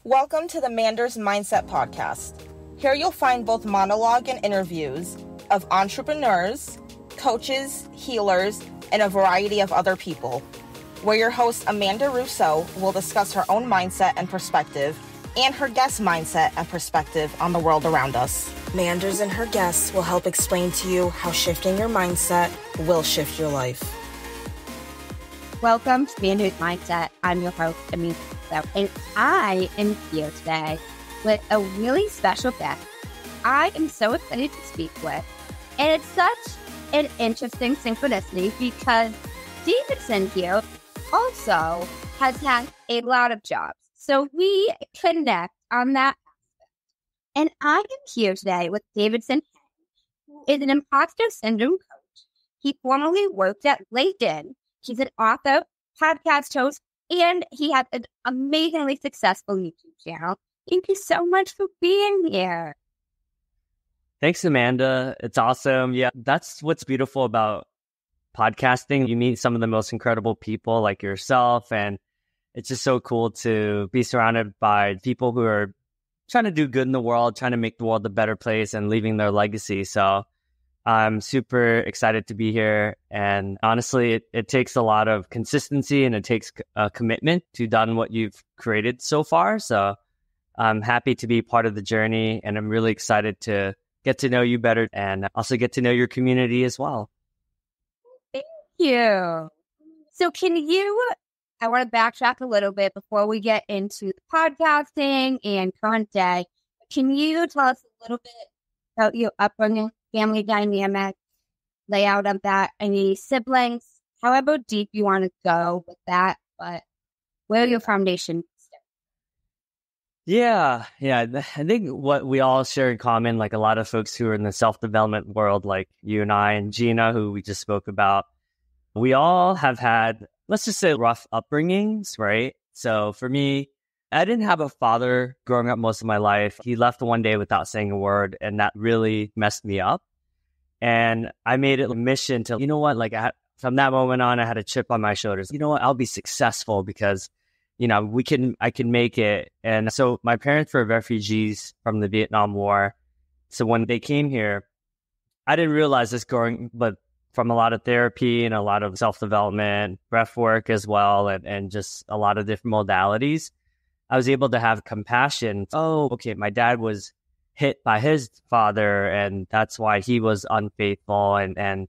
Welcome to the Manders Mindset Podcast. Here you'll find both monologue and interviews of entrepreneurs, coaches, healers, and a variety of other people, where your host Amanda Russo will discuss her own mindset and perspective and her guest's mindset and perspective on the world around us. Manders and her guests will help explain to you how shifting your mindset will shift your life. Welcome to Manders Mindset. I'm your host, Amanda Russo, and I am here today with a really special guest I am so excited to speak with. And it's such an interesting synchronicity because Davidson here also has had a lot of jobs. So we connect on that aspect. And I am here today with Davidson, who is an imposter syndrome coach. He formerly worked at LinkedIn. He's an author, podcast host, and he has an amazingly successful YouTube channel. Thank you so much for being here. Thanks, Amanda. It's awesome. Yeah, that's what's beautiful about podcasting. You meet some of the most incredible people like yourself, and it's just so cool to be surrounded by people who are trying to do good in the world, trying to make the world a better place and leaving their legacy. So I'm super excited to be here. And honestly, it takes a lot of consistency and it takes a commitment to done what you've created so far. So I'm happy to be part of the journey, and I'm really excited to get to know you better and also get to know your community as well. Thank you. So I want to backtrack a little bit before we get into the podcasting and current day. Can you tell us a little bit about your upbringing, family dynamic, layout of that, any siblings, however deep you want to go with that, but where your foundation starts? Yeah. I think what we all share in common, like a lot of folks who are in the self-development world, like you and I and Gina, who we just spoke about, we all have had, let's just say, rough upbringings, right? So for me, I didn't have a father growing up most of my life. He left one day without saying a word, and that really messed me up. And I made it a mission to, from that moment on, I had a chip on my shoulders. You know what? I'll be successful because, I can make it. And so my parents were refugees from the Vietnam War. So when they came here, I didn't realize this but from a lot of therapy and a lot of self-development, breath work as well, and just a lot of different modalities, I was able to have compassion. Oh, okay, my dad was hit by his father, and that's why he was unfaithful. And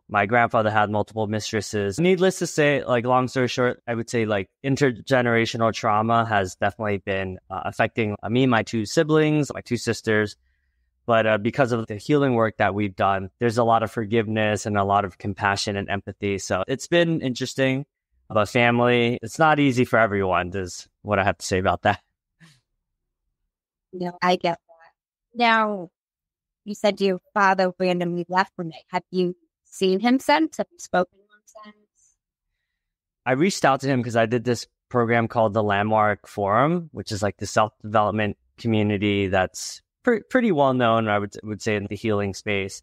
my grandfather had multiple mistresses. Needless to say, long story short, I would say intergenerational trauma has definitely been affecting me, my two siblings, my two sisters. But because of the healing work that we've done, there's a lot of forgiveness and a lot of compassion and empathy. So it's been interesting. About family, it's not easy for everyone, is what I have to say about that. No, I get that. Now, you said your father randomly left from it. Have you seen him since? Have you spoken to him since? I reached out to him because I did this program called the Landmark Forum, which is like the self-development community that's pretty well known, I would say, in the healing space.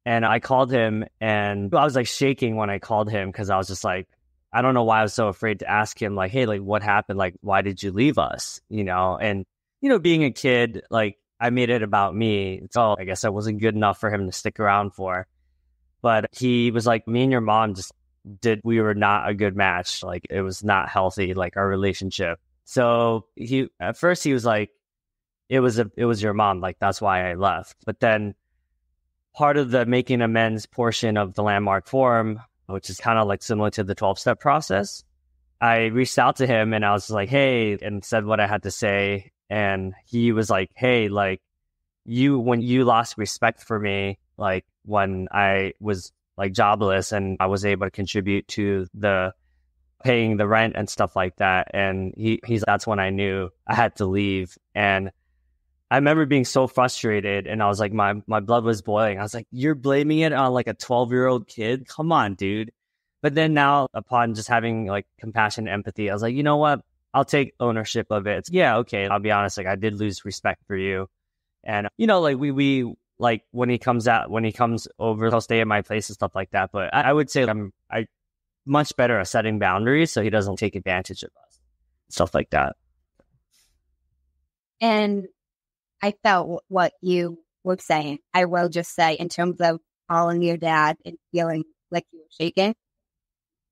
And I called him, and I was shaking when I called him because I was just I don't know why I was so afraid to ask him, hey, what happened? Why did you leave us? And, being a kid, I made it about me. So I guess I wasn't good enough for him to stick around for. But he was me and your mom we were not a good match. It was not healthy, our relationship. So at first he was it was your mom. That's why I left. But then part of the making amends portion of the Landmark Forum, which is kind of similar to the 12-step process, I reached out to him and I was hey, and said what I had to say. And he was hey, when you lost respect for me, when I was jobless and I was able to contribute to the paying the rent and stuff like that. And that's when I knew I had to leave. And I remember being so frustrated, and I was my blood was boiling. I was you're blaming it on a 12-year-old kid? Come on, dude. But then now, upon just having compassion and empathy, I was you know what? I'll take ownership of it. Yeah, okay. I'll be honest, I did lose respect for you. And, we when he comes over, he'll stay at my place and stuff like that. But I would say I much better at setting boundaries so he doesn't take advantage of us, stuff like that. And I felt what you were saying. I will just say, in terms of calling your dad and feeling like you were shaking,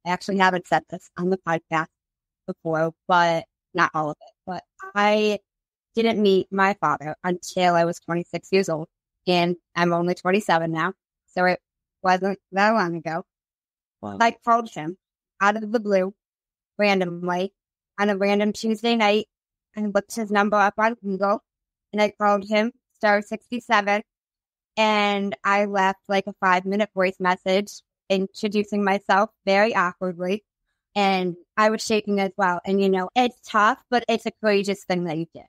I actually haven't said this on the podcast before, but not all of it. But I didn't meet my father until I was 26 years old, and I'm only 27 now, so it wasn't that long ago. Wow. I called him out of the blue, randomly, on a random Tuesday night, and looked his number up on Google, and I called him, star 67, and I left like a 5-minute voice message introducing myself very awkwardly, and I was shaking as well. And, it's tough, but it's a courageous thing that you did.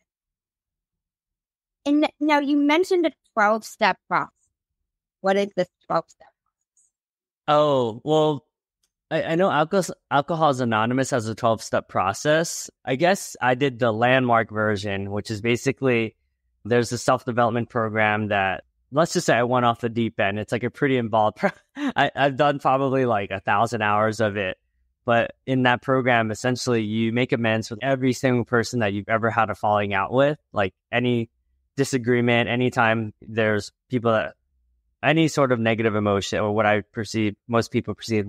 And now you mentioned a 12-step process. What is this 12-step process? Oh, well, I know Alcohol's Anonymous has a 12-step process. I guess I did the landmark version, which is basically there's a self-development program that, let's just say I went off the deep end. It's like a pretty involved, I've done probably like 1,000 hours of it. But in that program, essentially, you make amends with every single person that you've ever had a falling out with, like any disagreement, anytime there's people that, any sort of negative emotion, or what I perceive, most people perceive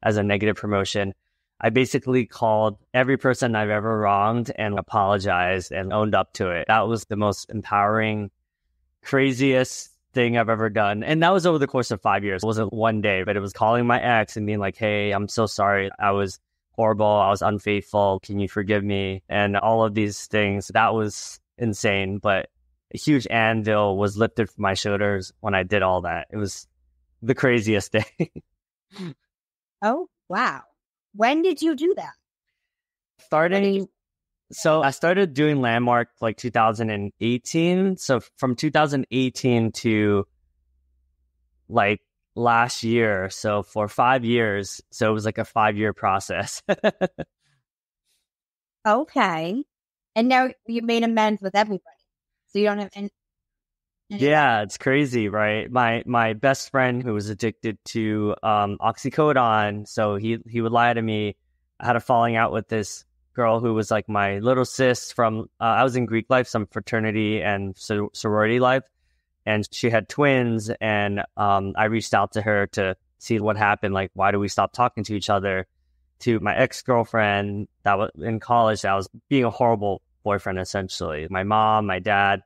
as a negative promotion. I basically called every person I've ever wronged and apologized and owned up to it. That was the most empowering, craziest thing I've ever done. And that was over the course of 5 years. It wasn't one day, but it was calling my ex and being like, hey, I'm so sorry. I was horrible. I was unfaithful. Can you forgive me? And all of these things. That was insane. But a huge anvil was lifted from my shoulders when I did all that. It was the craziest day. Oh, wow. When did you do that? So I started doing Landmark like 2018. So from 2018 to like last year. So for 5 years. So it was like a 5-year process. Okay. And now you made amends with everybody. So you don't have any. Yeah, it's crazy, right? My best friend who was addicted to oxycodone, so he would lie to me. I had a falling out with this girl who was like my little sis from I was in Greek life, some fraternity and sorority life, and she had twins, and I reached out to her to see what happened, like why do we stop talking to each other, to my ex-girlfriend that was in college that was being a horrible boyfriend, essentially. My mom, my dad,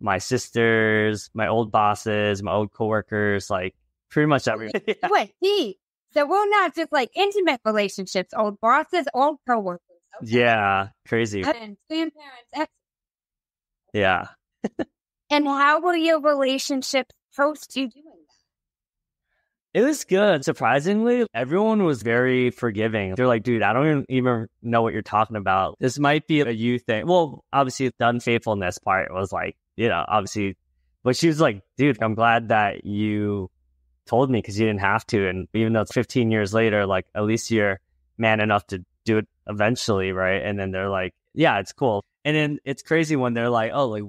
my sisters, my old bosses, my old coworkers, like pretty much everyone. Yeah. Wait, so we're not just like intimate relationships, old bosses, old coworkers. Okay. Yeah, crazy. And grandparents. Yeah. And how were your relationships post you doing that? It was good. Surprisingly, everyone was very forgiving. They're like, dude, I don't even know what you're talking about. This might be a you thing. Well, obviously, the unfaithfulness part was like, obviously. But she was like, dude, I'm glad that you told me because you didn't have to. And even though it's 15 years later, like, at least you're man enough to do it eventually, right? And then they're like, yeah, it's cool. And then it's crazy when they're like, oh, like,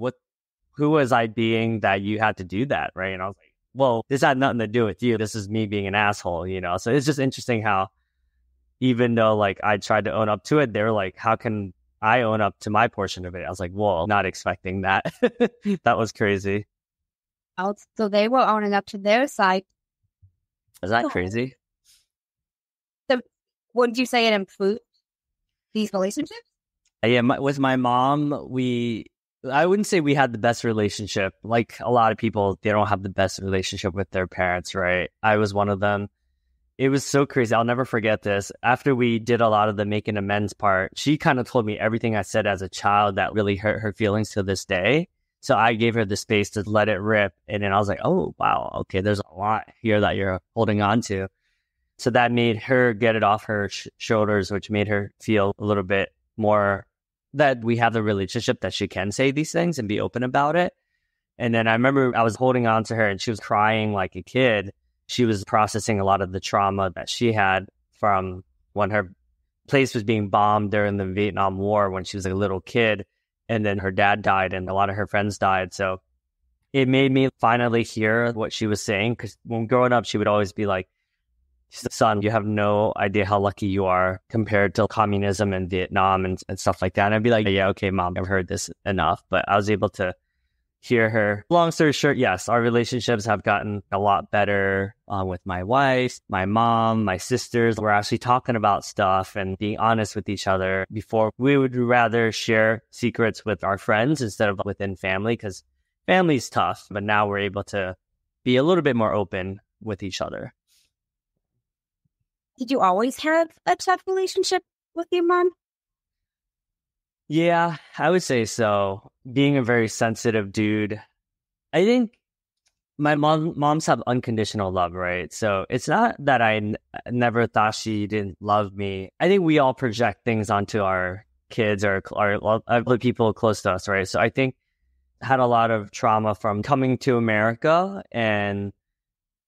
who was I being that you had to do that, right? And I was like, well, this had nothing to do with you. This is me being an asshole, So it's just interesting how, even though like I tried to own up to it, they were like, how can I own up to my portion of it? I was like, well, not expecting that. That was crazy. Oh, so they were owning up to their side. Is that crazy? So would you say it improved these relationships? Yeah, with my mom, I wouldn't say we had the best relationship. Like a lot of people, they don't have the best relationship with their parents, right? I was one of them. It was so crazy. I'll never forget this. After we did a lot of the making amends part, she kind of told me everything I said as a child that really hurt her feelings to this day. So I gave her the space to let it rip. And then I was like, oh, wow, okay, there's a lot here that you're holding on to. So that made her get it off her shoulders, which made her feel a little bit more that we have the relationship that she can say these things and be open about it. And then I remember I was holding on to her and she was crying like a kid. She was processing a lot of the trauma that she had from when her place was being bombed during the Vietnam War when she was a little kid. And then her dad died and a lot of her friends died. So it made me finally hear what she was saying. Because when growing up, she would always be like, son, you have no idea how lucky you are compared to communism in Vietnam and stuff like that. And I'd be like, yeah, okay, mom, I've heard this enough. But I was able to hear her. Long story short, yes, our relationships have gotten a lot better with my wife, my mom, my sisters. We're actually talking about stuff and being honest with each other. Before, we would rather share secrets with our friends instead of within family, because family's tough. But now we're able to be a little bit more open with each other. Did you always have a tough relationship with your mom? Yeah, I would say so. Being a very sensitive dude, I think my moms have unconditional love, right? So it's not that I never thought she didn't love me. I think we all project things onto our kids or other people close to us, right? So I think I had a lot of trauma from coming to America, and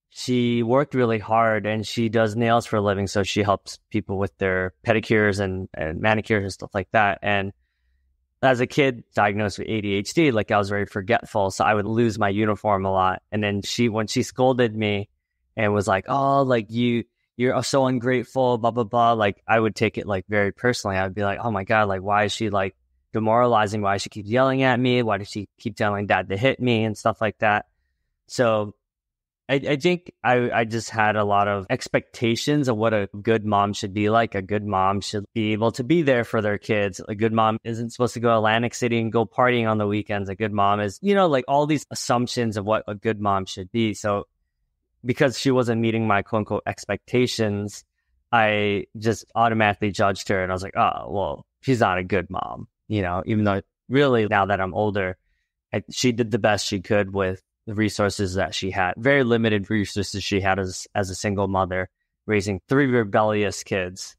she worked really hard, and she does nails for a living. So she helps people with their pedicures and manicures and stuff like that. And as a kid diagnosed with ADHD, like I was very forgetful. So I would lose my uniform a lot. And then when she scolded me and was like, oh, like you're so ungrateful, blah, blah, blah. Like I would take it like very personally. I'd be like, oh my God, like why is she like demoralizing? Why does she keep yelling at me? Why does she keep telling dad to hit me and stuff like that? So I think I just had a lot of expectations of what a good mom should be like. A good mom should be able to be there for their kids. A good mom isn't supposed to go to Atlantic City and go partying on the weekends. A good mom is, like all these assumptions of what a good mom should be. So because she wasn't meeting my quote unquote expectations, I just automatically judged her. And I was like, oh, well, she's not a good mom, even though really now that I'm older, she did the best she could with the resources that she had. Very limited resources she had as a single mother, raising 3 rebellious kids.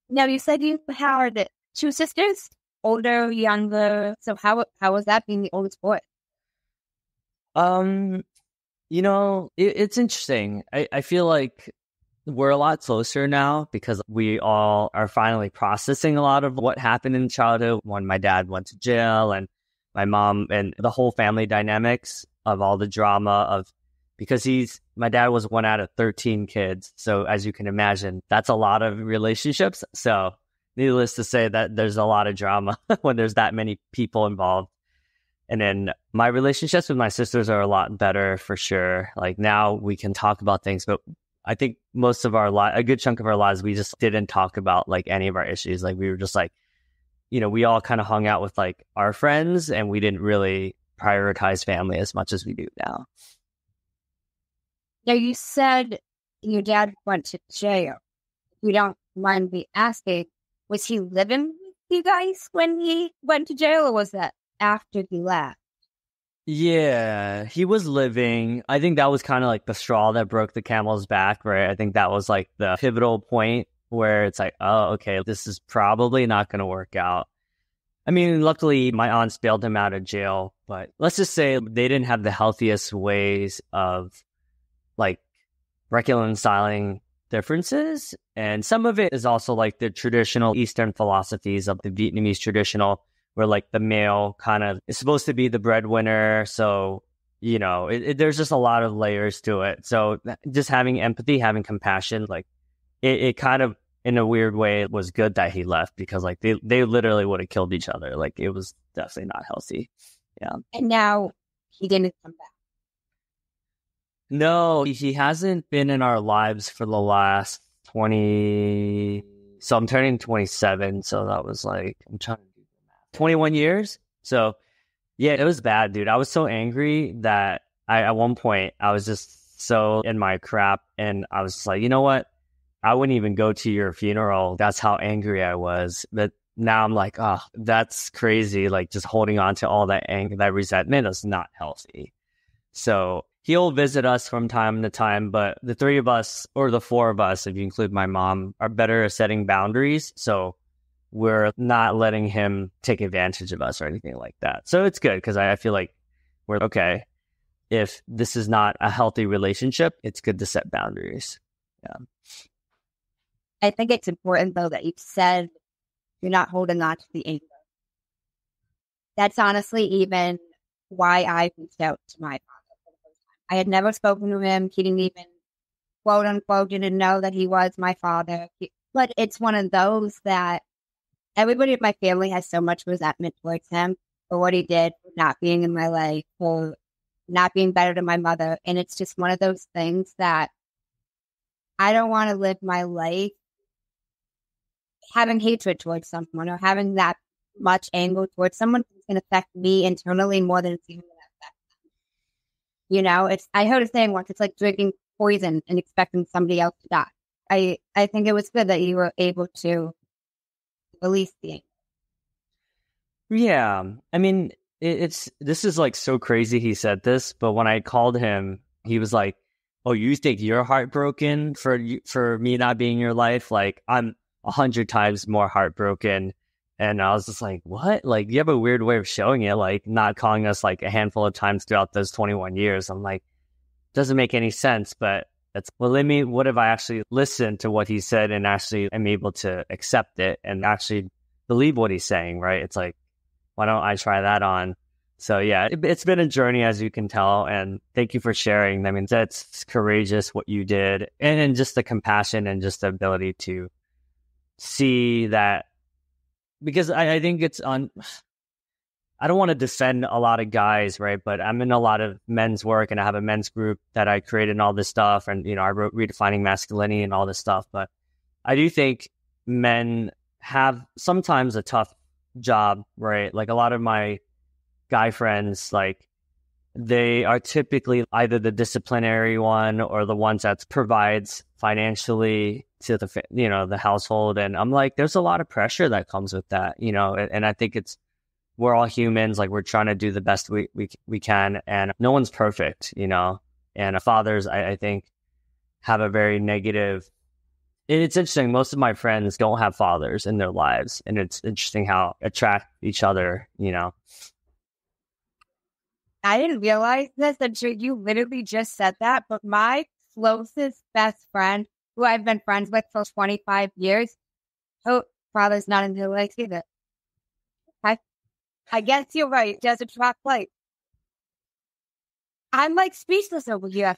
Now, you said you had 2 sisters, older, younger. So how was that being the oldest boy? It's interesting. I feel like we're a lot closer now because we all are finally processing a lot of what happened in childhood when my dad went to jail, and my mom, and the whole family dynamics of all the drama because my dad was 1 out of 13 kids. So as you can imagine, that's a lot of relationships. So needless to say that there's a lot of drama when there's that many people involved. And then my relationships with my sisters are a lot better for sure. Like now we can talk about things, but I think most of a good chunk of our lives, we just didn't talk about like any of our issues. Like we were just like, we all kind of hung out with like our friends, and we didn't really prioritize family as much as we do now. Now, you said your dad went to jail. If you don't mind me asking, was he living with you guys when he went to jail, or was that after he left? Yeah, he was living. I think that was kind of like the straw that broke the camel's back, right? I think that was like the pivotal point where it's like, oh, okay, this is probably not going to work out. I mean, luckily, my aunts bailed him out of jail, but let's just say they didn't have the healthiest ways of like reconciling differences. And some of it is also like the traditional Eastern philosophies of the Vietnamese traditional, where like the male kind of is supposed to be the breadwinner. So, there's just a lot of layers to it. So just having empathy, having compassion, like it kind of, in a weird way, it was good that he left, because like they literally would have killed each other. Like it was definitely not healthy. Yeah. And now he didn't come back. No, he hasn't been in our lives for the last 20. So I'm turning 27. So that was like, I'm trying to do the math. 21 years. So yeah, it was bad, dude. I was so angry that at one point I was just so in my crap, and I was just like, you know what? I wouldn't even go to your funeral. That's how angry I was. But now I'm like, oh, that's crazy. Like just holding on to all that anger, that resentment is not healthy. So he'll visit us from time to time, but the 3 of us, or the 4 of us, if you include my mom, are better at setting boundaries. So we're not letting him take advantage of us or anything like that. So it's good, because I feel like we're okay. If this is not a healthy relationship, it's good to set boundaries. Yeah. I think it's important, though, that you've said you're not holding on to the anger. That's honestly even why I reached out to my father for the first time. I had never spoken to him. He didn't even quote unquote didn't know that he was my father. But it's one of those that everybody in my family has so much resentment towards him for what he did, for not being in my life, for not being better to my mother. And it's just one of those things that I don't want to live my life having hatred towards someone or having that much anger towards someone. It's going to affect me internally more than it's even going to affect them. You know, I heard a saying once, it's like drinking poison and expecting somebody else to die. I think it was good that you were able to release the anger. Yeah. I mean, this is like so crazy he said this, but when I called him, he was like, "Oh, you think you're heartbroken for me not being in your life? Like, I'm 100 times more heartbroken." And I was just like, "What? Like, you have a weird way of showing it, like not calling us like a handful of times throughout those 21 years." I'm like, doesn't make any sense, but what if I actually listened to what he said and actually am able to accept it and actually believe what he's saying, right? It's like, why don't I try that on? So yeah, it's been a journey, as you can tell, and thank you for sharing. I mean, that's courageous what you did, and just the compassion and just the ability to see that, because I think it's on. I don't want to defend a lot of guys, right? But I'm in a lot of men's work, and I have a men's group that I created and all this stuff. And, I wrote Redefining Masculinity and all this stuff. But I do think men have sometimes a tough job, right? Like a lot of my guy friends, like they are typically either the disciplinary one or the ones that provides financially to the household. And I'm like, there's a lot of pressure that comes with that, and I think we're all humans. Like, we're trying to do the best we can, and no one's perfect, and fathers, I think, have a very negative. It's interesting. Most of my friends don't have fathers in their lives, and it's interesting how attract each other, I didn't realize this until you literally just said that, but my closest best friend, who I've been friends with for 25 years, her father's not in their life either. I guess you're right. It does attract light. I'm like speechless over here.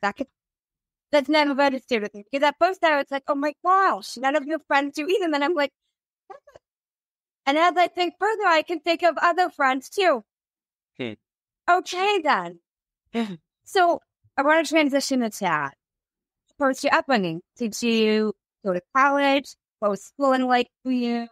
That's never registered with me. Because at first I was like, oh my gosh, none of your friends do either. And then I'm like, and as I think further, I can think of other friends too. Okay, then. So I want to transition to that. First, your upbringing. Did you go to college? What was schooling like for you?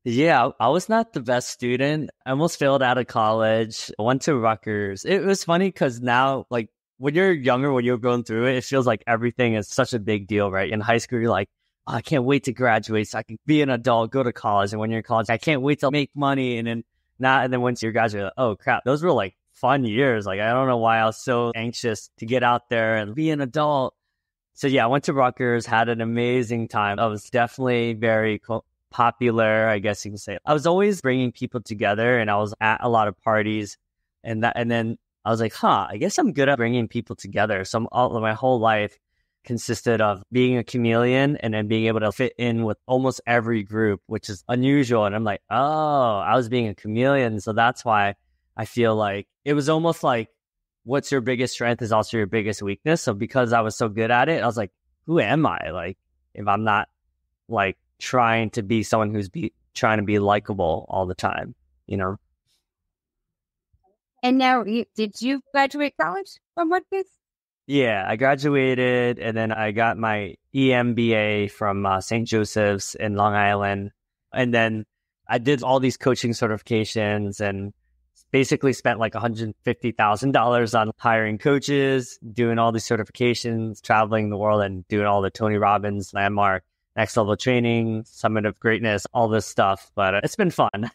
Yeah, I was not the best student. I almost failed out of college. I went to Rutgers. It was funny because now, like, when you're younger, when you're going through it, it feels like everything is such a big deal, right? In high school, you're like, oh, I can't wait to graduate so I can be an adult, go to college. And when you're in college, I can't wait to make money. And then once you're graduated, like, oh crap, those were like fun years. Like, I don't know why I was so anxious to get out there and be an adult. So yeah, I went to Rutgers, had an amazing time. I was definitely very popular, I guess you can say. I was always bringing people together, and I was at a lot of parties, and then I was like, I guess I'm good at bringing people together. So my whole life consisted of being a chameleon and then being able to fit in with almost every group, which is unusual. And I'm like, oh, I was being a chameleon. So that's why I feel like it was almost like what's your biggest strength is also your biggest weakness. So because I was so good at it, I was like, who am I? Like, if I'm not like trying to be someone who's trying to be likable all the time, And now, did you graduate college from Rutgers? Yeah, I graduated, and then I got my EMBA from St. Joseph's in Long Island. And then I did all these coaching certifications and basically spent like $150,000 on hiring coaches, doing all these certifications, traveling the world, and doing all the Tony Robbins, Landmark, Next Level Training, Summit of Greatness, all this stuff. But it's been fun.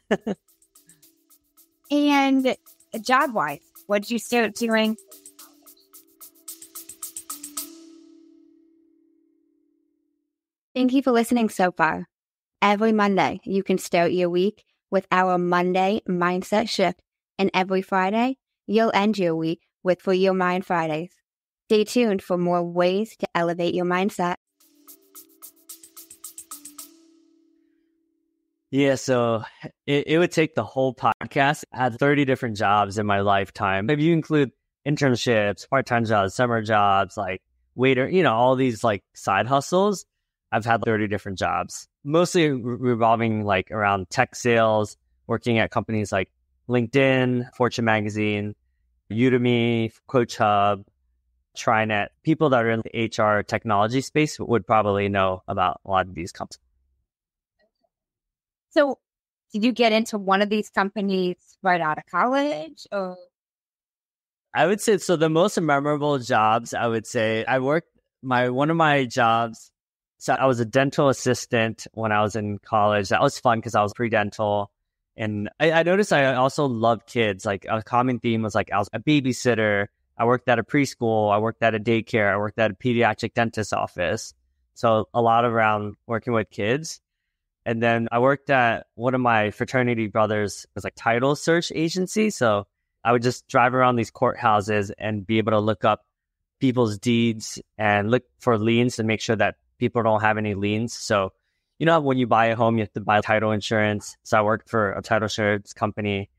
And job-wise, what did you start doing? Thank you for listening so far. Every Monday, you can start your week with our Monday Mindset Shift. And every Friday, you'll end your week with For Your Mind Fridays. Stay tuned for more ways to elevate your mindset. Yeah, so it would take the whole podcast. I had 30 different jobs in my lifetime. If you include internships, part-time jobs, summer jobs, like waiter, all these like side hustles. I've had 30 different jobs, mostly revolving like around tech sales, working at companies like LinkedIn, Fortune Magazine, Udemy, Coach Hub, TriNet. People that are in the HR technology space would probably know about a lot of these companies. So did you get into one of these companies right out of college or? I would say, so the most memorable jobs, I would say one of my jobs. So I was a dental assistant when I was in college. That was fun because I was pre-dental. And I noticed I also love kids. Like a common theme was like I was a babysitter. I worked at a preschool. I worked at a daycare. I worked at a pediatric dentist's office. So a lot around working with kids. And then I worked at one of my fraternity brothers' was like title search agency. So I would just drive around these courthouses and be able to look up people's deeds and look for liens to make sure that people don't have any liens. So, when you buy a home, you have to buy title insurance. So I worked for a title insurance company.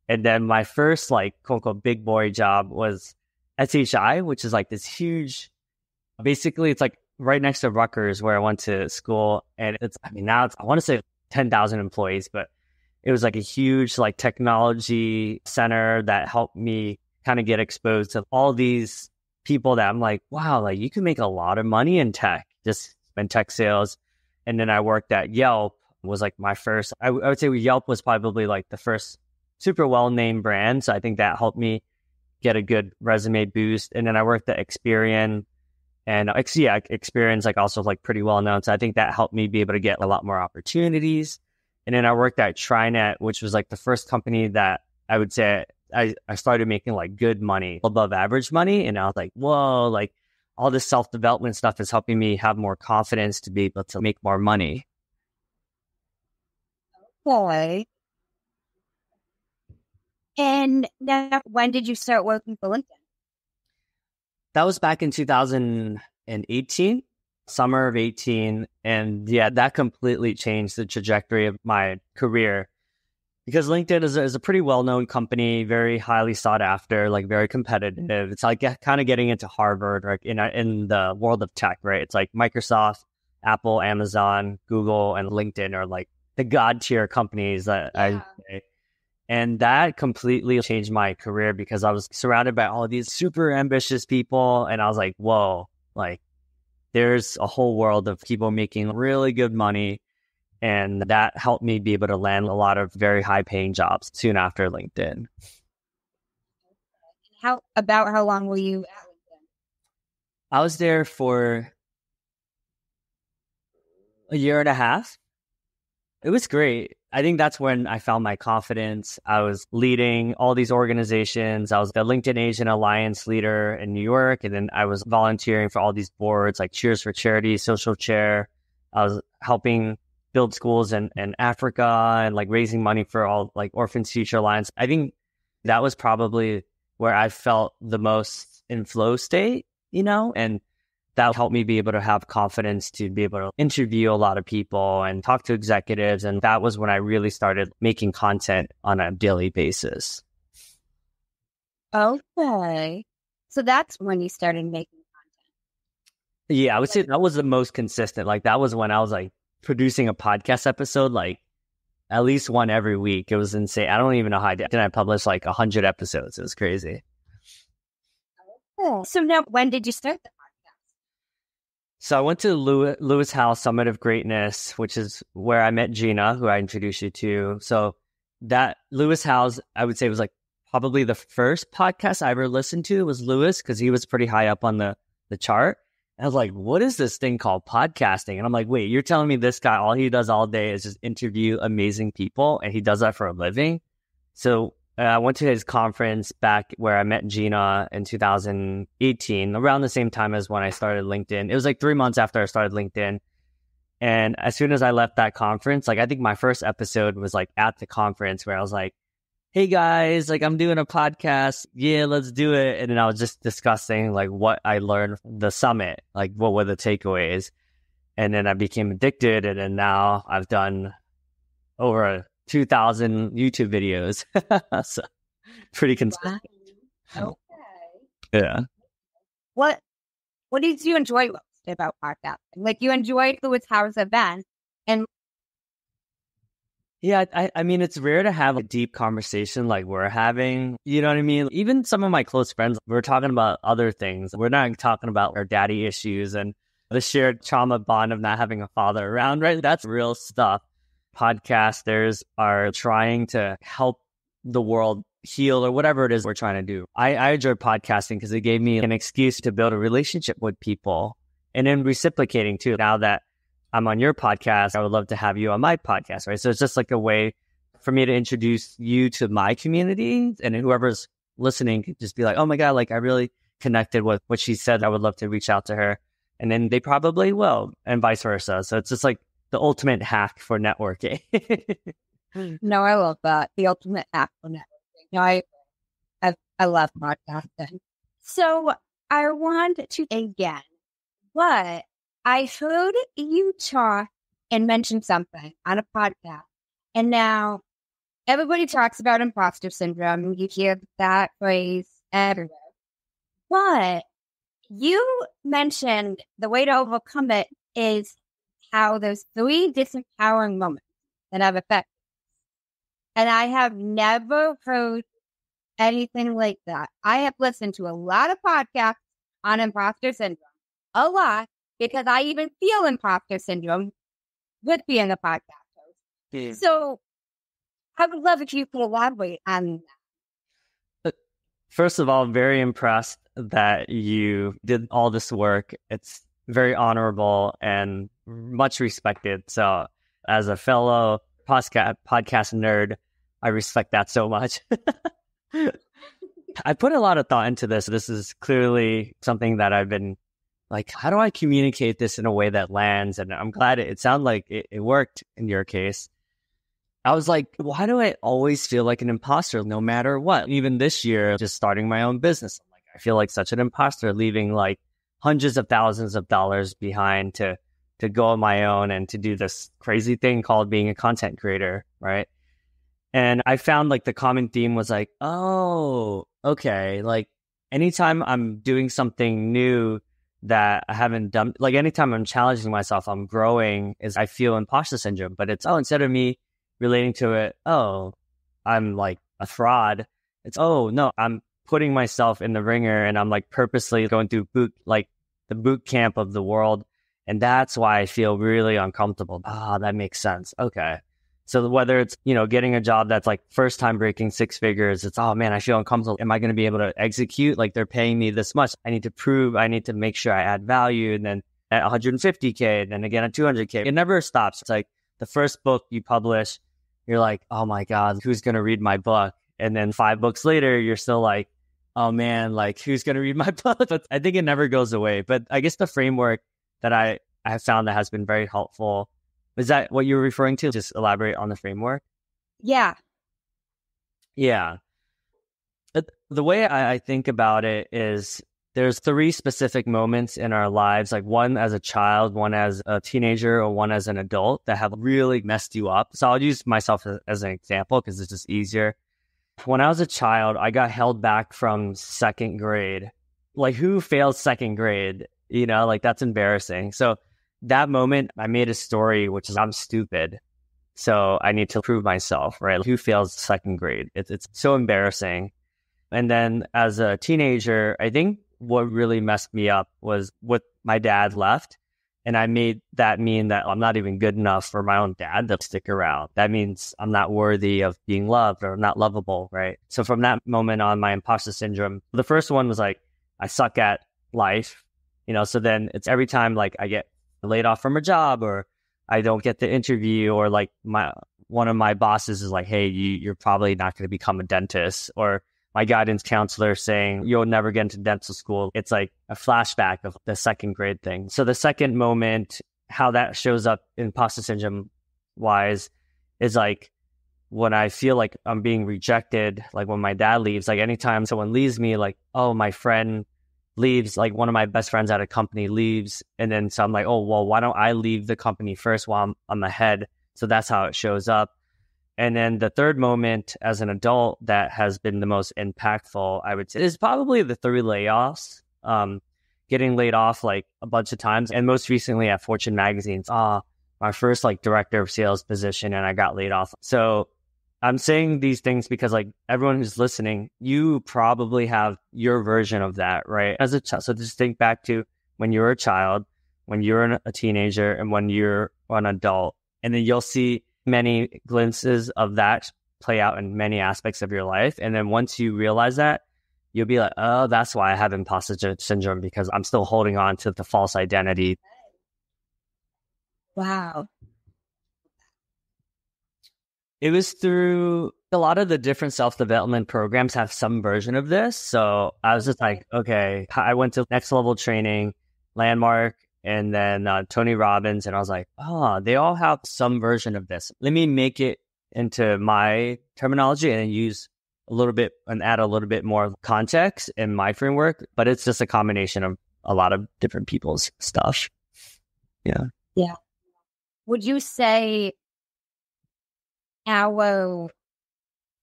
And then my first like quote unquote big boy job was SHI, which is like this huge, basically it's like right next to Rutgers where I went to school. And now I want to say 10,000 employees, but it was like a huge like technology center that helped me kind of get exposed to all these people that I'm like, wow, like you can make a lot of money in tech, just in tech sales. And then I worked at Yelp, was like my first, I would say Yelp was probably like the first super well-named brand. So I think that helped me get a good resume boost. And then I worked at Experian, and Experian's like also like pretty well known. So I think that helped me be able to get a lot more opportunities. And then I worked at TriNet, which was like the first company that I would say I started making like good money, above average money. And I was like, whoa, like all this self-development stuff is helping me have more confidence to be able to make more money. Okay. And now, when did you start working for LinkedIn? That was back in 2018, summer of 18. And yeah, that completely changed the trajectory of my career. Because LinkedIn is a pretty well-known company, very highly sought after, like very competitive. It's like kind of getting into Harvard, like in the world of tech, right? It's like Microsoft, Apple, Amazon, Google, and LinkedIn are like the god tier companies that I say. And that completely changed my career because I was surrounded by all these super ambitious people. And I was like, whoa, like there's a whole world of people making really good money. And that helped me be able to land a lot of very high paying jobs soon after LinkedIn. How long were you at LinkedIn? I was there for a year and a half. It was great. I think that's when I found my confidence. I was leading all these organizations. I was the LinkedIn Asian Alliance leader in New York. And then I was volunteering for all these boards like Cheers for Charity, Social Chair. I was helping build schools in Africa and like raising money for all like Orphans Future Alliance. I think that was probably where I felt the most in flow state, and that helped me be able to have confidence to be able to interview a lot of people and talk to executives. And that was when I really started making content on a daily basis. Okay. So that's when you started making content. Yeah, I would say that was the most consistent. Like that was when I was like producing a podcast episode, like at least one every week. It was insane. I don't even know how I did. Then I published like 100 episodes. It was crazy. Okay. So now, when did you start the podcast? So I went to Lewis Howes Summit of Greatness, which is where I met Gina, who I introduced you to. So that Lewis Howes, I would say, was like probably the first podcast I ever listened to was Lewis, because he was pretty high up on the chart. And I was like, what is this thing called podcasting? And I'm like, wait, you're telling me this guy, all he does all day is just interview amazing people, and he does that for a living? So I went to his conference back where I met Gina in 2018, around the same time as when I started LinkedIn. It was like 3 months after I started LinkedIn. And as soon as I left that conference, like I think my first episode was like at the conference where I was like, hey guys, like I'm doing a podcast. Yeah, let's do it. And then I was just discussing like what I learned from the summit, like what were the takeaways. And then I became addicted. And then now I've done over 2,000 YouTube videos. So pretty consistent. Wow. Okay. Yeah. What what did you enjoy most about podcasting? Like, you enjoyed Louis Howe's event, and Yeah, I mean, it's rare to have a deep conversation like we're having. You know what I mean? Even some of my close friends, we're talking about other things. We're not talking about our daddy issues and the shared trauma bond of not having a father around, right? That's real stuff. Podcasters are trying to help the world heal or whatever it is we're trying to do. I enjoy podcasting because it gave me an excuse to build a relationship with people, and then reciprocating too. Now that I'm on your podcast, I would love to have you on my podcast, right? So it's just like a way for me to introduce you to my community, and whoever's listening could just be like, oh my God, like I really connected with what she said. I would love to reach out to her. And then they probably will, and vice versa. So it's just like the ultimate hack for networking. no, I love that. The ultimate hack for networking. No, I love podcasting. So I want to again, but I heard you talk and mention something on a podcast, and now everybody talks about imposter syndrome. You hear that phrase everywhere. But you mentioned the way to overcome it is how those 3 disempowering moments that have affected. And I have never heard anything like that. I have listened to a lot of podcasts on imposter syndrome, a lot, because I even feel imposter syndrome with being a podcast host. Yeah. So I would love if you could elaborate on that. First of all, very impressed that you did all this work. It's very honorable and much respected. So as a fellow podcast nerd, I respect that so much. I put a lot of thought into this. This is clearly something that I've been like, how do I communicate this in a way that lands? And I'm glad it sounded like it worked in your case. I was like, why do I always feel like an imposter no matter what? Even this year, just starting my own business, I'm like, I feel like such an imposter, leaving like hundreds of thousands of dollars behind to go on my own and to do this crazy thing called being a content creator, right? And I found like the common theme was like, oh, okay. Like anytime I'm doing something new that I haven't done, like anytime I'm challenging myself, I'm growing, is I feel imposter syndrome. But it's, instead of me relating to it, I'm like a fraud. It's, no, I'm putting myself in the ringer and I'm like purposely going through the boot camp of the world. And that's why I feel really uncomfortable. That makes sense. Okay. So whether it's, getting a job that's like first time breaking 6 figures, it's, oh man, I feel uncomfortable. Am I going to be able to execute? Like they're paying me this much. I need to make sure I add value. And then at 150K, and then again at 200K, it never stops. It's like the first book you publish, you're like, oh my God, who's going to read my book? And then 5 books later, you're still like, oh man, like who's going to read my book? But I think it never goes away. But I guess the framework that I have found that has been very helpful. Is that what you were referring to? Just elaborate on the framework. Yeah. Yeah. The way I think about it is there's 3 specific moments in our lives, like one as a child, one as a teenager, or one as an adult that have really messed you up. So I'll use myself as an example because it's just easier. When I was a child, I got held back from 2nd grade. Like who failed 2nd grade? Like that's embarrassing. So that moment, I made a story, which is I'm stupid. So I need to prove myself, right? Who fails 2nd grade? It's so embarrassing. And then as a teenager, I think what really messed me up was what my dad left. And I made that mean that I'm not even good enough for my own dad to stick around. That means I'm not worthy of being loved or not lovable, right? So from that moment on, my imposter syndrome, the first one was like, I suck at life, so then it's every time like I get laid off from a job or I don't get the interview, or like one of my bosses is like, hey, you're probably not going to become a dentist, or my guidance counselor saying you'll never get into dental school. It's like a flashback of the 2nd grade thing. So the second moment, how that shows up imposter syndrome wise, is like when I feel like I'm being rejected, like when my dad leaves, like anytime someone leaves me, like, oh, my friend leaves, like one of my best friends at a company leaves. And then so I'm like, oh, well, why don't I leave the company first while I'm ahead? So that's how it shows up. And then the third moment as an adult that has been the most impactful, I would say, is probably the 3 layoffs. getting laid off like a bunch of times, and most recently at Fortune Magazine's my first like director of sales position, and I got laid off. So I'm saying these things because like everyone who's listening, you probably have your version of that, right? As a child. So just think back to when you were a child, when you were a teenager, and when you're an adult. And then you'll see many glimpses of that play out in many aspects of your life. And then once you realize that, you'll be like, oh, that's why I have imposter syndrome, because I'm still holding on to the false identity. Wow. It was through a lot of the different self-development programs have some version of this. So I was just like, okay, I went to next level training, Landmark, and then Tony Robbins. And I was like, oh, they all have some version of this. Let me make it into my terminology and use a little bit and add a little bit more context in my framework. But it's just a combination of a lot of different people's stuff. Yeah. Yeah. Would you say our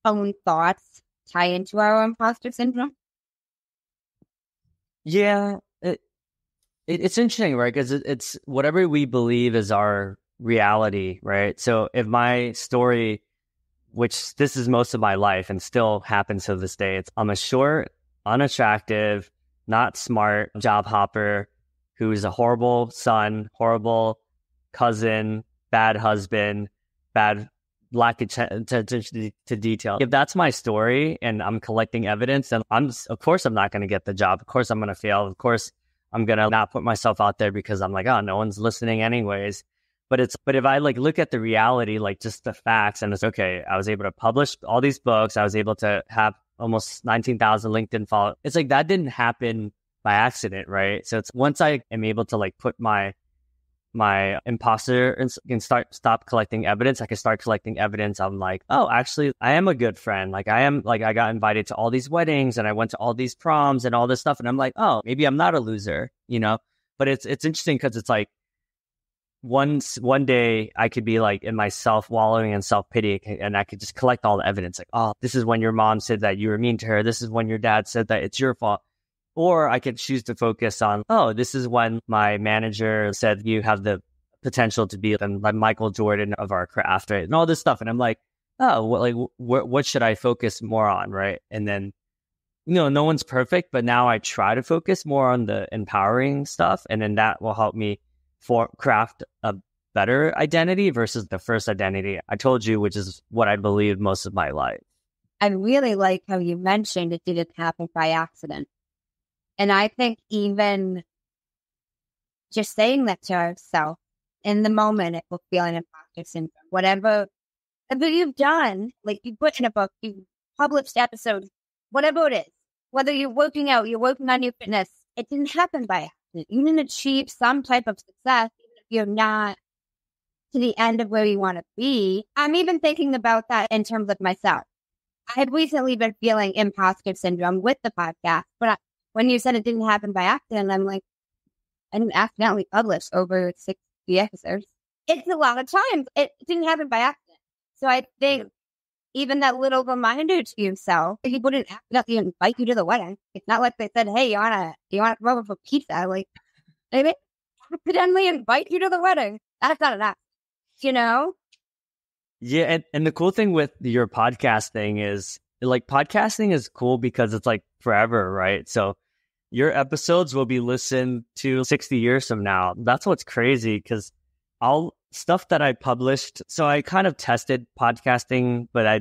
own thoughts tie into our imposter syndrome? Yeah, it's interesting, right? Because it's whatever we believe is our reality, right? So if my story, which this is most of my life and still happens to this day, I'm a short, unattractive, not smart job hopper who's a horrible son, horrible cousin, bad husband, bad lack of attention to detail. If that's my story and I'm collecting evidence, then of course I'm not going to get the job. Of course I'm going to fail. Of course I'm going to not put myself out there because I'm like, oh, no one's listening anyways. But if I like look at the reality, like just the facts, and it's okay, I was able to publish all these books. I was able to have almost 19,000 LinkedIn followers. It's like that didn't happen by accident, right? So it's once I am able to like put my imposter and stop collecting evidence, I can start collecting evidence. I'm like, oh, actually, I am a good friend. Like I got invited to all these weddings and I went to all these proms and all this stuff. And I'm like, oh, maybe I'm not a loser, you know? But it's interesting because it's like one day I could be like in myself wallowing in self-pity, and I could just collect all the evidence. Like, oh, this is when your mom said that you were mean to her. This is when your dad said that it's your fault. Or I could choose to focus on, oh, this is when my manager said you have the potential to be the Michael Jordan of our craft, right? And all this stuff. And I'm like, oh, what should I focus more on, right? And then, no one's perfect, but now I try to focus more on the empowering stuff. And then that will help me craft a better identity versus the first identity I told you, which is what I believe most of my life. I really like how you mentioned it didn't happen by accident. And I think even just saying that to ourselves in the moment, it will feel an imposter syndrome. Whatever you've done, like you put in a book, you published episodes, whatever it is, whether you're working out, you're working on your fitness, it didn't happen by accident. You didn't achieve some type of success, even if you're not to the end of where you want to be. I'm even thinking about that in terms of myself. I had recently been feeling imposter syndrome with the podcast, but when you said it didn't happen by accident, I'm like, I didn't accidentally publish over 60 episodes. It's a lot of times. It didn't happen by accident. So I think even that little reminder to yourself, he wouldn't accidentally invite you to the wedding. It's not like they said, hey, you wanna come over for pizza? Like, they accidentally invite you to the wedding. That's not an accident, you know? Yeah, and the cool thing with your podcast thing is, like, podcasting is cool because it's like forever, right? So your episodes will be listened to 60 years from now. That's what's crazy, because all stuff that I published, so I kind of tested podcasting, but I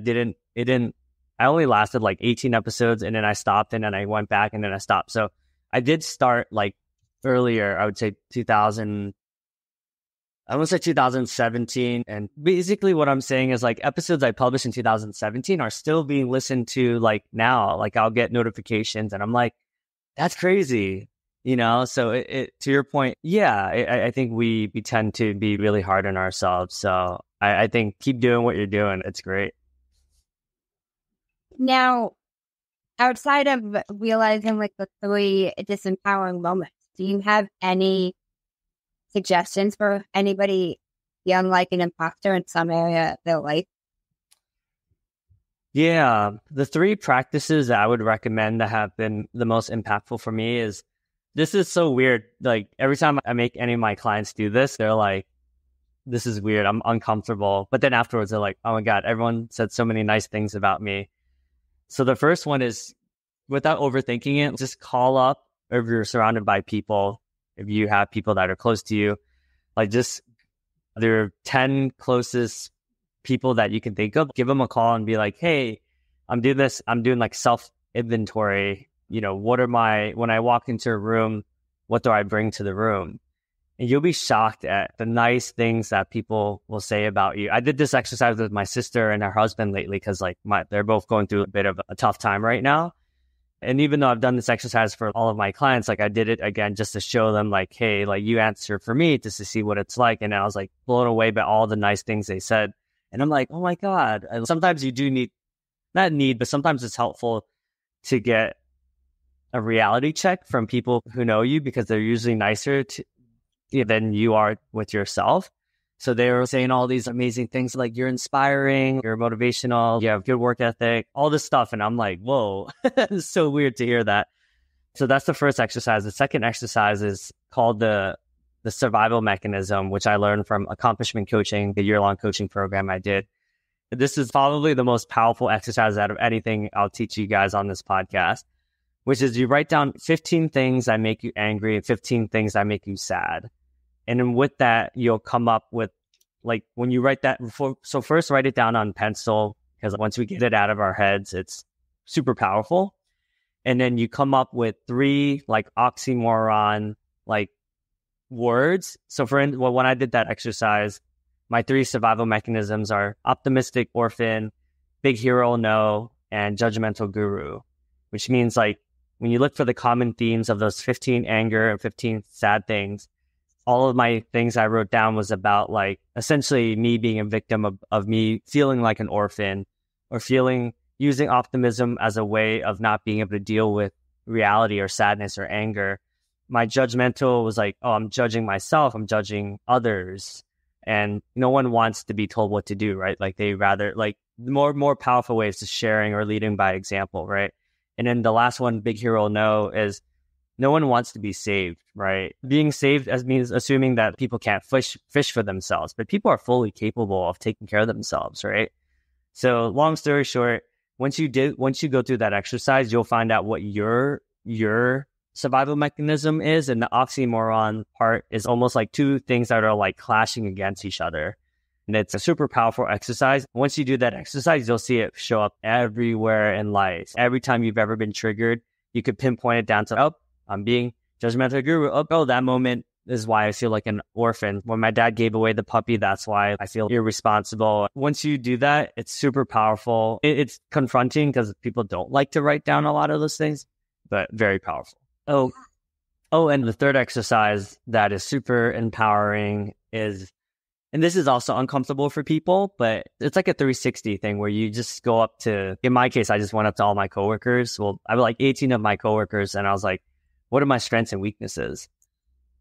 only lasted like 18 episodes, and then I stopped, and then I went back, and then I stopped. So I did start like earlier, I would say 2017. And basically what I'm saying is like episodes I published in 2017 are still being listened to like now. Like I'll get notifications and I'm like, that's crazy, So it to your point, yeah, I think we tend to be really hard on ourselves. So I think keep doing what you're doing. It's great. Now, outside of realizing like the 3 disempowering moments, do you have any suggestions for anybody feeling like an imposter in some area of their life? Yeah, the 3 practices that I would recommend that have been the most impactful for me is This is so weird. Like every time I make any of my clients do this, they're like, this is weird. I'm uncomfortable. But then afterwards, they're like, oh my God, everyone said so many nice things about me. So the first one is, without overthinking it, just call up if you're surrounded by people, if you have people that are close to you, like just their 10 closest people that you can think of, give them a call and be like, hey, I'm doing this. I'm doing like self inventory. When I walk into a room, what do I bring to the room? And you'll be shocked at the nice things that people will say about you. I did this exercise with my sister and her husband lately because like they're both going through a bit of a tough time right now. And even though I've done this exercise for all of my clients, like I did it again just to show them like, hey, like you answer for me just to see what it's like. And I was like blown away by all the nice things they said. And I'm like, oh my God. And sometimes you do but sometimes it's helpful to get a reality check from people who know you because they're usually nicer than you are with yourself. So they were saying all these amazing things like you're inspiring, you're motivational, you have good work ethic, all this stuff. And I'm like, whoa, it's so weird to hear that. So that's the first exercise. The second exercise is called the survival mechanism, which I learned from accomplishment coaching, the year-long coaching program I did. This is probably the most powerful exercise out of anything I'll teach you guys on this podcast, which is you write down 15 things that make you angry and 15 things that make you sad. And then with that, you'll come up with, like, when you write that, so first write it down on pencil, because once we get it out of our heads, it's super powerful. And then you come up with 3, like, oxymoron, like, words. So when I did that exercise, my 3 survival mechanisms are optimistic orphan, big hero no, and judgmental guru, which means, like, when you look for the common themes of those 15 anger and 15 sad things, all of my things I wrote down was about like essentially me being a victim of me feeling like an orphan or using optimism as a way of not being able to deal with reality or sadness or anger. My judgmental was like, oh, I'm judging myself. I'm judging others. And no one wants to be told what to do, right? Like they rather like more powerful ways to sharing or leading by example, right? And then the last one, big hero no, is no one wants to be saved, right? Being saved means assuming that people can't fish for themselves, but people are fully capable of taking care of themselves, right? So long story short, once you go through that exercise, you'll find out what your survival mechanism is. And the oxymoron part is almost like 2 things that are like clashing against each other. And it's a super powerful exercise. Once you do that exercise, you'll see it show up everywhere in life. Every time you've ever been triggered, you could pinpoint it down to, oh, I'm being judgmental guru. Oh, that moment is why I feel like an orphan. When my dad gave away the puppy, that's why I feel irresponsible. Once you do that, it's super powerful. It's confronting because people don't like to write down a lot of those things, but very powerful. Oh, and the third exercise that is super empowering is, and this is also uncomfortable for people, but it's like a 360 thing where you just go up to, in my case, I just went up to all my coworkers. Well, I have like 18 of my coworkers and I was like, what are my strengths and weaknesses?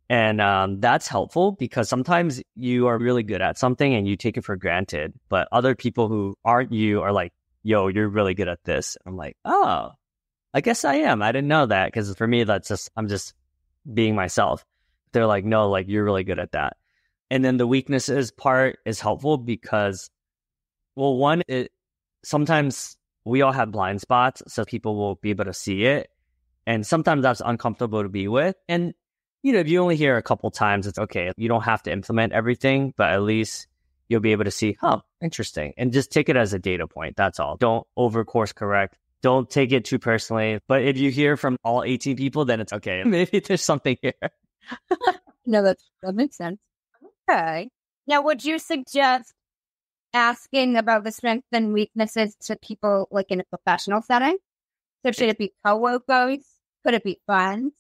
And that's helpful because sometimes you are really good at something and you take it for granted, but other people who aren't you are like, yo, you're really good at this. I'm like, oh, I guess I am. I didn't know that, because for me, I'm just being myself. They're like, no, like you're really good at that. And then the weaknesses part is helpful because, well, one, sometimes we all have blind spots, so people will be able to see it. And sometimes that's uncomfortable to be with. And, if you only hear a couple times, it's okay. You don't have to implement everything, but at least you'll be able to see, oh, interesting. And just take it as a data point. That's all. Don't over course correct. Don't take it too personally. But if you hear from all 18 people, then it's okay. Maybe there's something here. No, that makes sense. Okay. Now, would you suggest asking about the strengths and weaknesses to people like in a professional setting? So should it be coworkers? Could it be friends?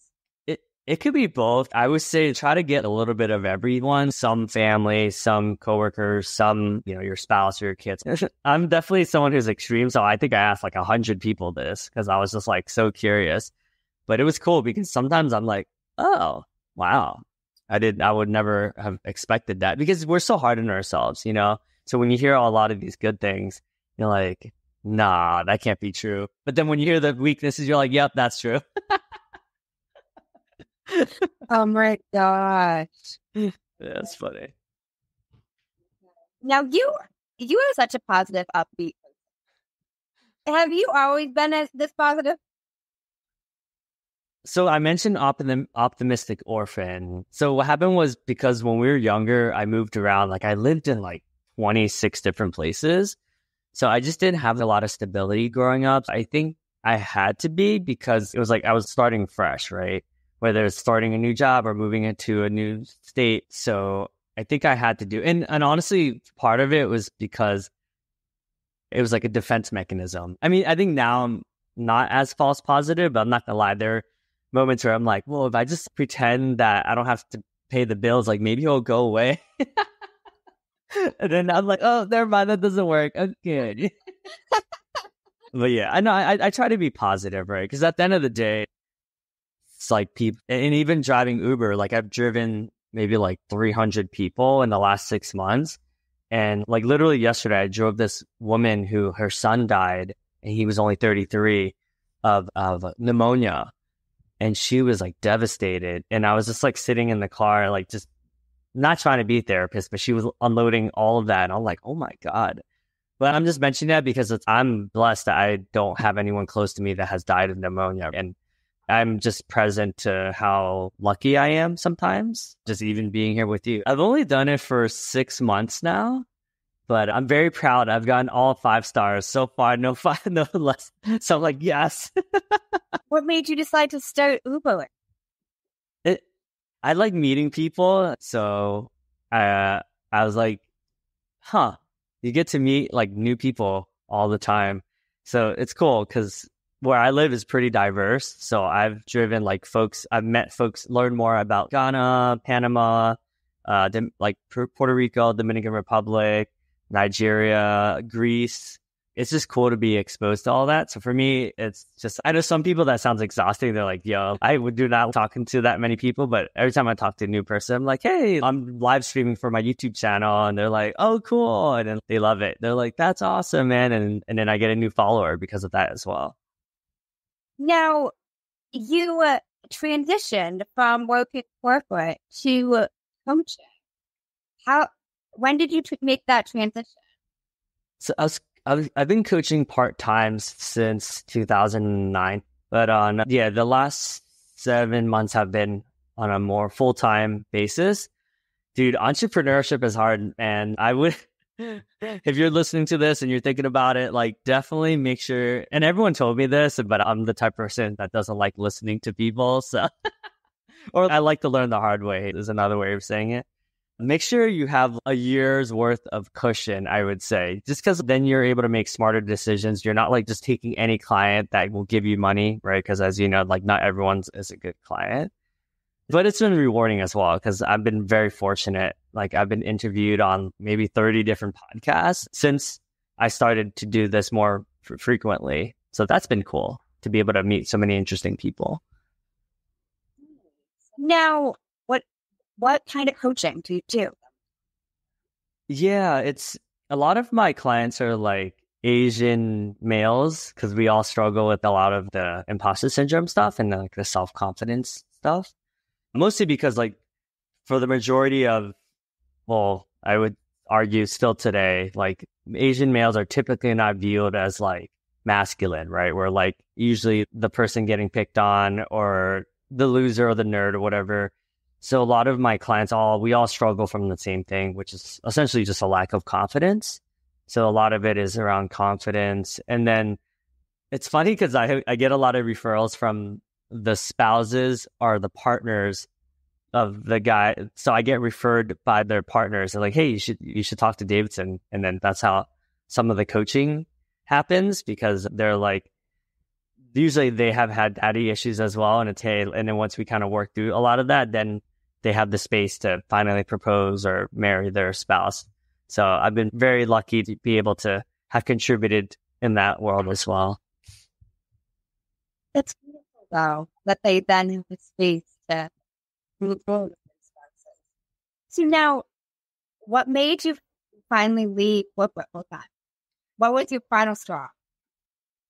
It could be both. I would say try to get a little bit of everyone, some family, some coworkers, some, your spouse or your kids. I'm definitely someone who's extreme. So I think I asked like 100 people this because I was just like so curious. But it was cool because sometimes I'm like, oh, wow. I would never have expected that because we're so hard on ourselves, So when you hear a lot of these good things, you're like, nah, that can't be true. But then when you hear the weaknesses, you're like, yep, that's true. Oh my gosh. Yeah, that's funny. Now you are such a positive, upbeat. Have you always been this positive? So I mentioned optimistic orphan. So what happened was because when we were younger, I moved around. Like I lived in like 26 different places. So I just didn't have a lot of stability growing up. I think I had to be because it was like I was starting fresh, right? Whether it's starting a new job or moving into a new state. So I think I had to do, and honestly, part of it was because it was like a defense mechanism. I mean, I think now I'm not as false positive, but I'm not gonna lie. There are moments where I'm like, well, if I just pretend that I don't have to pay the bills, like maybe it'll go away. And then I'm like, oh, never mind, that doesn't work. Okay. But yeah, I know I try to be positive, right? Because at the end of the day, it's like people, and even driving Uber, like I've driven maybe like 300 people in the last 6 months. And like literally yesterday, I drove this woman who her son died and he was only 33 of pneumonia. And she was like devastated. And I was just like sitting in the car, like just not trying to be a therapist, but she was unloading all of that. And I'm like, oh my God. But I'm just mentioning that because I'm blessed that I don't have anyone close to me that has died of pneumonia. And I'm just present to how lucky I am sometimes, just even being here with you. I've only done it for 6 months now, but I'm very proud. I've gotten all 5 stars so far, no less. So I'm like, yes. What made you decide to start Uber? I like meeting people. So I was like, huh, you get to meet like new people all the time. So it's cool because where I live is pretty diverse. So I've met folks, learned more about Ghana, Panama, like Puerto Rico, Dominican Republic, Nigeria, Greece. It's just cool to be exposed to all that. So for me, it's just, I know some people that sounds exhausting. They're like, yo, I would do not talking to that many people. But every time I talk to a new person, I'm like, hey, I'm live streaming for my YouTube channel. And they're like, oh, cool. And then they love it. They're like, that's awesome, man. And then I get a new follower because of that as well. Now, you transitioned from working corporate to coaching. When did you make that transition? So I've been coaching part-time since 2009, but the last 7 months have been on a more full-time basis. Dude, entrepreneurship is hard, and I would, if you're listening to this and you're thinking about it, like definitely make sure, and everyone told me this, but I'm the type of person that doesn't like listening to people, so, or I like to learn the hard way is another way of saying it. Make sure you have a year's worth of cushion, I would say, just because then you're able to make smarter decisions. You're not like just taking any client that will give you money, right? Because as you know, like not everyone is a good client. But it's been rewarding as well because I've been very fortunate. Like I've been interviewed on maybe 30 different podcasts since I started to do this more frequently. So that's been cool to be able to meet so many interesting people. Now, what kind of coaching do you do? Yeah, it's a lot of my clients are like Asian males because we all struggle with a lot of the imposter syndrome stuff and like the self-confidence stuff. Mostly because like for the majority of, well, I would argue still today, like Asian males are typically not viewed as like masculine, right? We're like usually the person getting picked on or the loser or the nerd or whatever. So a lot of my clients, we all struggle from the same thing, which is essentially just a lack of confidence. So a lot of it is around confidence. And then it's funny because I get a lot of referrals from the spouses or the partners of the guy. So I get referred by their partners. They're like, hey, you should talk to Davidson. And then that's how some of the coaching happens because they're like, usually they have had daddy issues as well. And and then once we kind of work through a lot of that, then they have the space to finally propose or marry their spouse. So I've been very lucky to be able to have contributed in that world as well. It's beautiful, though, that they then have the space to move forward. So now, what made you finally leave corporate full-time? What was your final straw?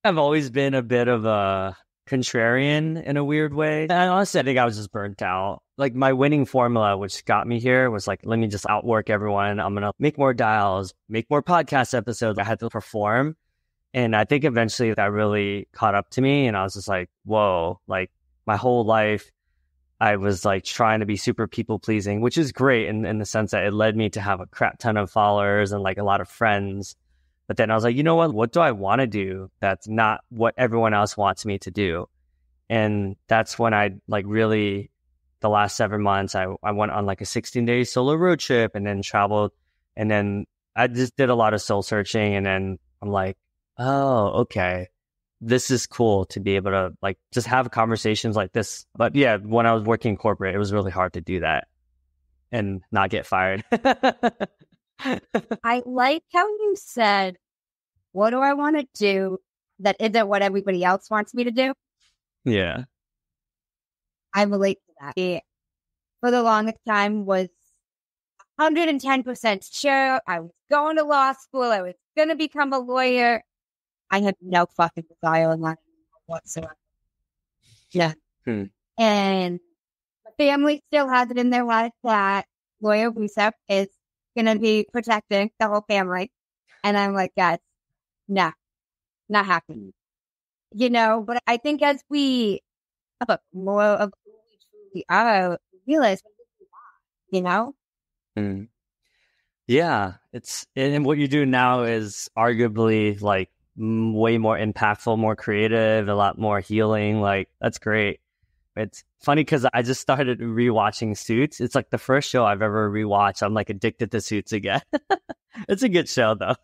I've always been a bit of a contrarian in a weird way. And honestly, I think I was just burnt out. Like my winning formula, which got me here, was like, let me just outwork everyone. I'm going to make more dials, make more podcast episodes. I had to perform. And I think eventually that really caught up to me. And I was just like, whoa, like my whole life, I was like trying to be super people pleasing, which is great in the sense that it led me to have a crap ton of followers and like a lot of friends. But then I was like, you know what do I want to do that's not what everyone else wants me to do? And that's when I like really, the last 7 months, I went on like a 16-day solo road trip and then traveled. And then I just did a lot of soul searching. And then I'm like, oh, okay, this is cool to be able to like just have conversations like this. But yeah, when I was working corporate, it was really hard to do that and not get fired. I like how you said, what do I want to do that isn't what everybody else wants me to do? Yeah. I relate to that. It, for the longest time, was 110% sure I was going to law school. I was going to become a lawyer. I had no fucking desire in that whatsoever. Yeah. And my family still has it in their life that lawyer Rusev is going to be protecting the whole family. And I'm like, guys, nah, not happening. You know, but I think as we look more of who we truly are, we realize what we want, you know? Yeah. And what you do now is arguably like way more impactful, more creative, a lot more healing. Like, that's great. It's funny because I just started rewatching Suits. It's like the first show I've ever rewatched. I'm like addicted to Suits again. It's a good show though.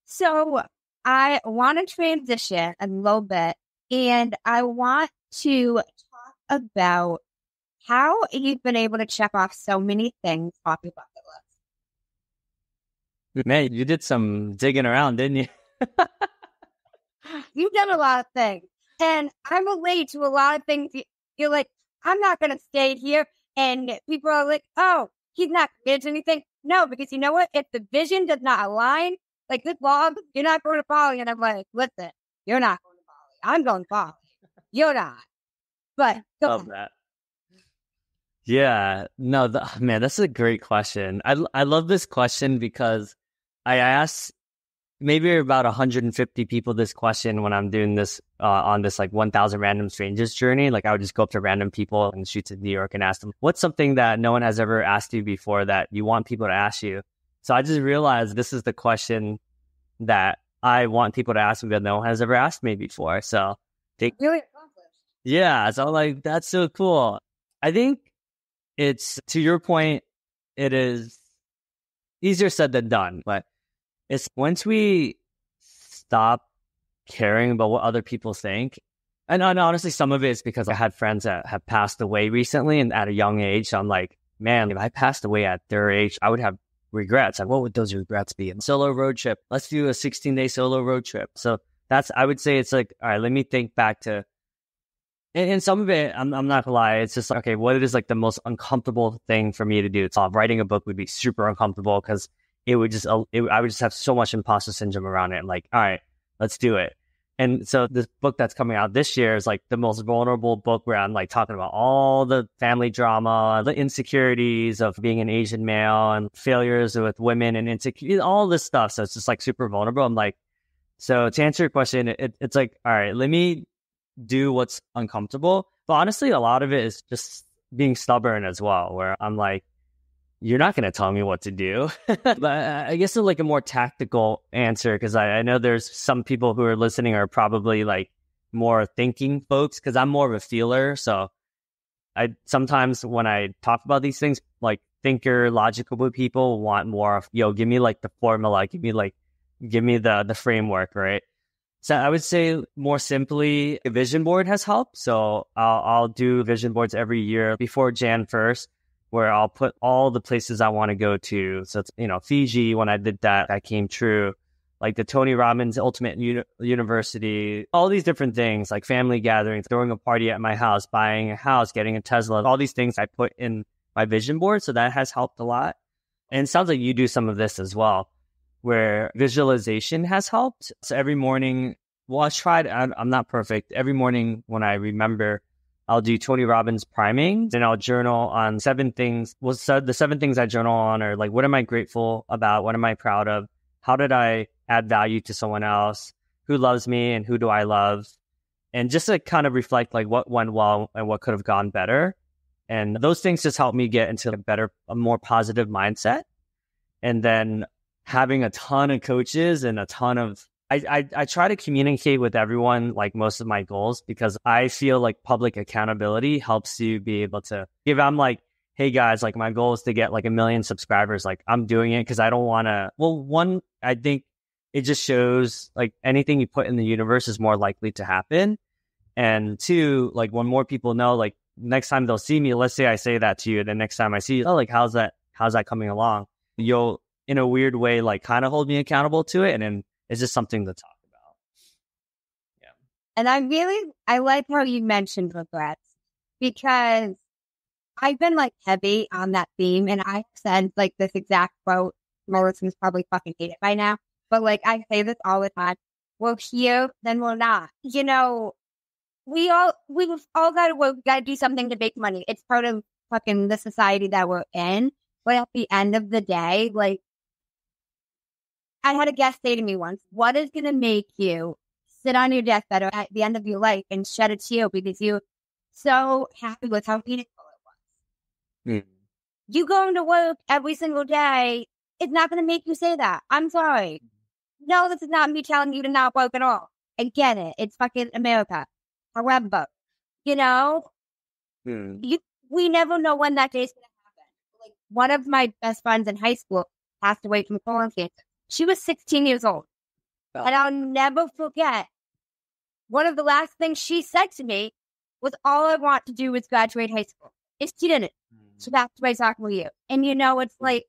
So I want to transition a little bit, and I want to talk about how you've been able to check off so many things off your bucket list. Man, you did some digging around, didn't you? You've done a lot of things. And I relate to a lot of things. You're like, I'm not going to stay here. And people are like, oh, he's not committed to anything. No, because you know what? If the vision does not align, like this log, you're not going to Bali. And I'm like, listen, you're not going to Bali. I'm going to Bali. You're not. But love that. Yeah, no, man, that's a great question. I love this question because I ask maybe about 150 people this question when I'm doing this on this like 1,000 random strangers journey. Like I would just go up to random people in the streets of New York and ask them, what's something that no one has ever asked you before that you want people to ask you? So I just realized this is the question that I want people to ask me that no one has ever asked me before. So really accomplished. Yeah, so I'm like, that's so cool. I think it's, to your point, it is easier said than done, but it's once we stop caring about what other people think, and honestly, some of it is because I had friends that have passed away recently and at a young age. So I'm like, man, if I passed away at their age, I would have regrets. Like, what would those regrets be? A solo road trip. Let's do a 16-day solo road trip. So that's, I would say it's like, all right, let me think back to, and some of it, I'm not gonna lie, it's just like, okay, what is like the most uncomfortable thing for me to do? So writing a book would be super uncomfortable because I would just have so much imposter syndrome around it. I'm like, all right, let's do it. And so this book that's coming out this year is like the most vulnerable book where I'm like talking about all the family drama, the insecurities of being an Asian male and failures with women and insecurity, all this stuff. So it's just like super vulnerable. I'm like, so to answer your question, it's like, all right, let me do what's uncomfortable. But honestly, a lot of it is just being stubborn as well, where I'm like, you're not going to tell me what to do. But I guess it's like a more tactical answer, because I know there's some people who are listening are probably like more thinking folks, because I'm more of a feeler. So I sometimes when I talk about these things, like thinker, logical people want more of, give me like the formula, give me the framework, right? So I would say more simply, a vision board has helped. So I'll do vision boards every year before Jan 1st, where I'll put all the places I want to go to. So it's, Fiji, when I did that came true. Like the Tony Robbins Ultimate University, all these different things, like family gatherings, throwing a party at my house, buying a house, getting a Tesla, all these things I put in my vision board. So that has helped a lot. And it sounds like you do some of this as well, where visualization has helped. So every morning well, I tried. I'm not perfect. Every morning when I remember, I'll do Tony Robbins priming, and I'll journal on 7 things. Well, so the 7 things I journal on are like, what am I grateful about? What am I proud of? How did I add value to someone else? Who loves me and who do I love? And just to kind of reflect like what went well and what could have gone better. And those things just help me get into a more positive mindset. And then having a ton of coaches and a ton of, I try to communicate with everyone, like most of my goals, because I feel like public accountability helps you be able to, if I'm like, hey guys, like my goal is to get like 1 million subscribers, like I'm doing it because I don't want to, well, one, I think it just shows like anything you put in the universe is more likely to happen. And 2, like when more people know, like next time they'll see me, let's say I say that to you, the next time I see you, oh, like how's that coming along? You'll, in a weird way, like kind of hold me accountable to it. And then it's just something to talk about. Yeah. And I like how you mentioned regrets, because I've been like heavy on that theme, and I said like this exact quote. My listeners probably fucking hate it by now, but like I say this all the time. We're here, then we're not. You know, we've all gotta do something to make money. It's part of fucking the society that we're in. But at the end of the day, like I had a guest say to me once, what is gonna make you sit on your deathbed or at the end of your life and shed a tear because you're so happy with how meaningful it was? You going to work every single day is not gonna make you say that. I'm sorry. No, this is not me telling you to not work at all. I get it. It's fucking America. However, you know, we never know when that day's gonna happen. Like one of my best friends in high school passed away from colon cancer. She was 16 years old. Oh. And I'll never forget, one of the last things she said to me was, all I want to do is graduate high school. If she didn't, she passed away sophomore year. And you know, it's like,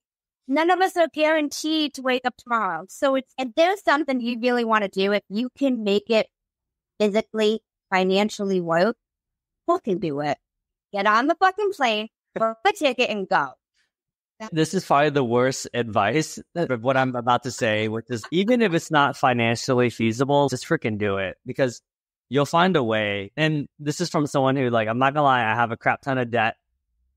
none of us are guaranteed to wake up tomorrow. So if there's something you really want to do, if you can make it physically, financially work, fucking do it. Get on the fucking plane, book a ticket, and go. This is probably the worst advice of what I'm about to say, which is even if it's not financially feasible, just freaking do it, because you'll find a way. And this is from someone who, like, I'm not gonna lie, I have a crap ton of debt,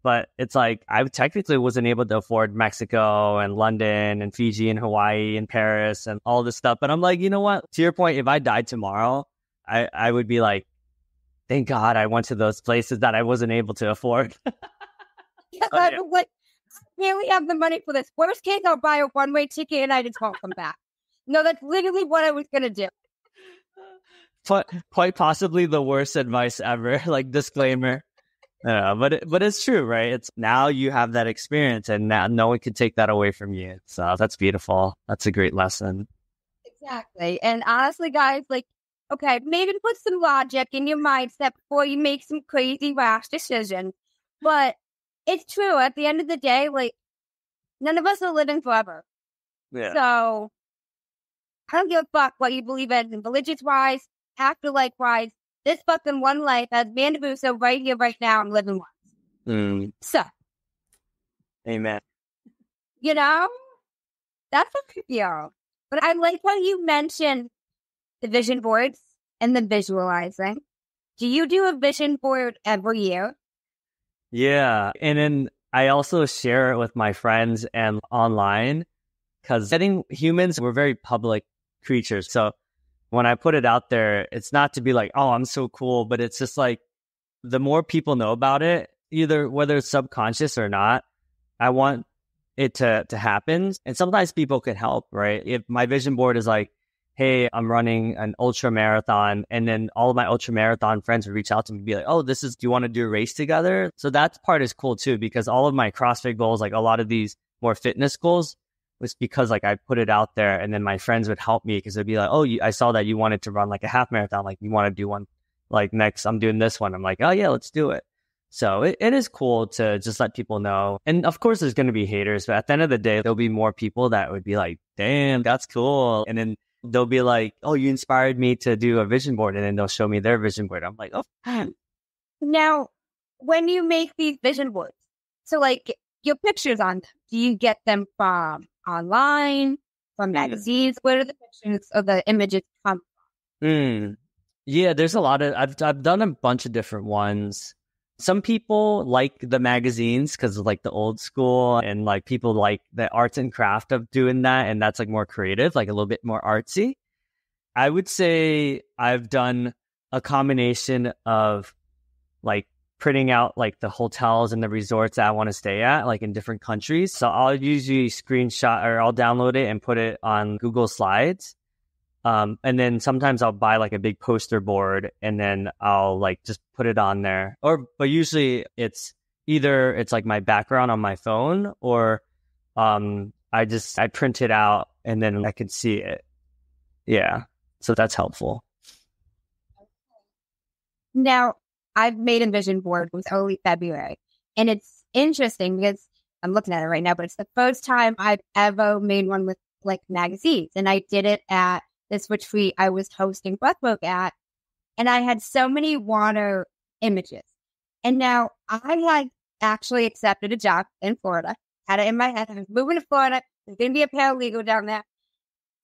but it's like I technically wasn't able to afford Mexico and London and Fiji and Hawaii and Paris and all this stuff. But I'm like, you know what? To your point, if I died tomorrow, I would be like, thank God I went to those places that I wasn't able to afford. Like, here we have the money for this. Worst case, I'll buy a one-way ticket and I just won't come back. No, that's literally what I was going to do. Quite possibly the worst advice ever, like disclaimer. But it's true, right? It's now you have that experience and now no one can take that away from you. So that's beautiful. That's a great lesson. Exactly. And honestly, guys, like, okay, maybe put some logic in your mindset before you make some crazy rash decisions. But it's true. At the end of the day, like, none of us are living forever. Yeah. So I don't give a fuck what you believe in religious-wise, afterlife-wise. This fucking one life, as Mandabuso right here, right now, I'm living once. So. Amen. You know? That's a big deal. But I like how you mentioned the vision boards and the visualizing. Do you do a vision board every year? Yeah. And then I also share it with my friends and online, because I think humans, we're very public creatures. So when I put it out there, it's not to be like, oh, I'm so cool, but it's just like the more people know about it, either whether it's subconscious or not, I want it to happen. And sometimes people can help, right? If my vision board is like, hey, I'm running an ultra marathon, and then all of my ultra marathon friends would reach out to me and be like, oh, do you want to do a race together? So that part is cool too, because all of my CrossFit goals, like a lot of these more fitness goals, was because like I put it out there, and then my friends would help me because they'd be like, oh, I saw that you wanted to run like a half marathon, like you want to do one, like next I'm doing this one. I'm like, oh yeah, let's do it. So it is cool to just let people know. And of course there's going to be haters, but at the end of the day, there'll be more people that would be like, damn, that's cool. And then they'll be like, oh, you inspired me to do a vision board. And then they'll show me their vision board. I'm like, oh. Now, when you make these vision boards, so like your pictures on them, do you get them from online, from magazines? Where do the pictures or the images come Mm. Yeah, there's a lot of I've done a bunch of different ones. Some people like the magazines because of like the old school, and like people like the arts and craft of doing that, and that's like more creative, like a little bit more artsy. I would say I've done a combination of like printing out like the hotels and the resorts that I want to stay at, like in different countries. So I'll usually screenshot or I'll download it and put it on Google Slides. And then sometimes I'll buy like a big poster board and then I'll like just put it on there. But usually it's either it's like my background on my phone or I print it out and then I can see it. Yeah. So that's helpful. Now, I've made a vision board. It was early February. And it's interesting because I'm looking at it right now, but it's the first time I've ever made one with like magazines. And I did it at this retreat I was hosting breathwork at. And I had so many water images. And now I had actually accepted a job in Florida, had it in my head. I was moving to Florida. There's going to be a paralegal down there.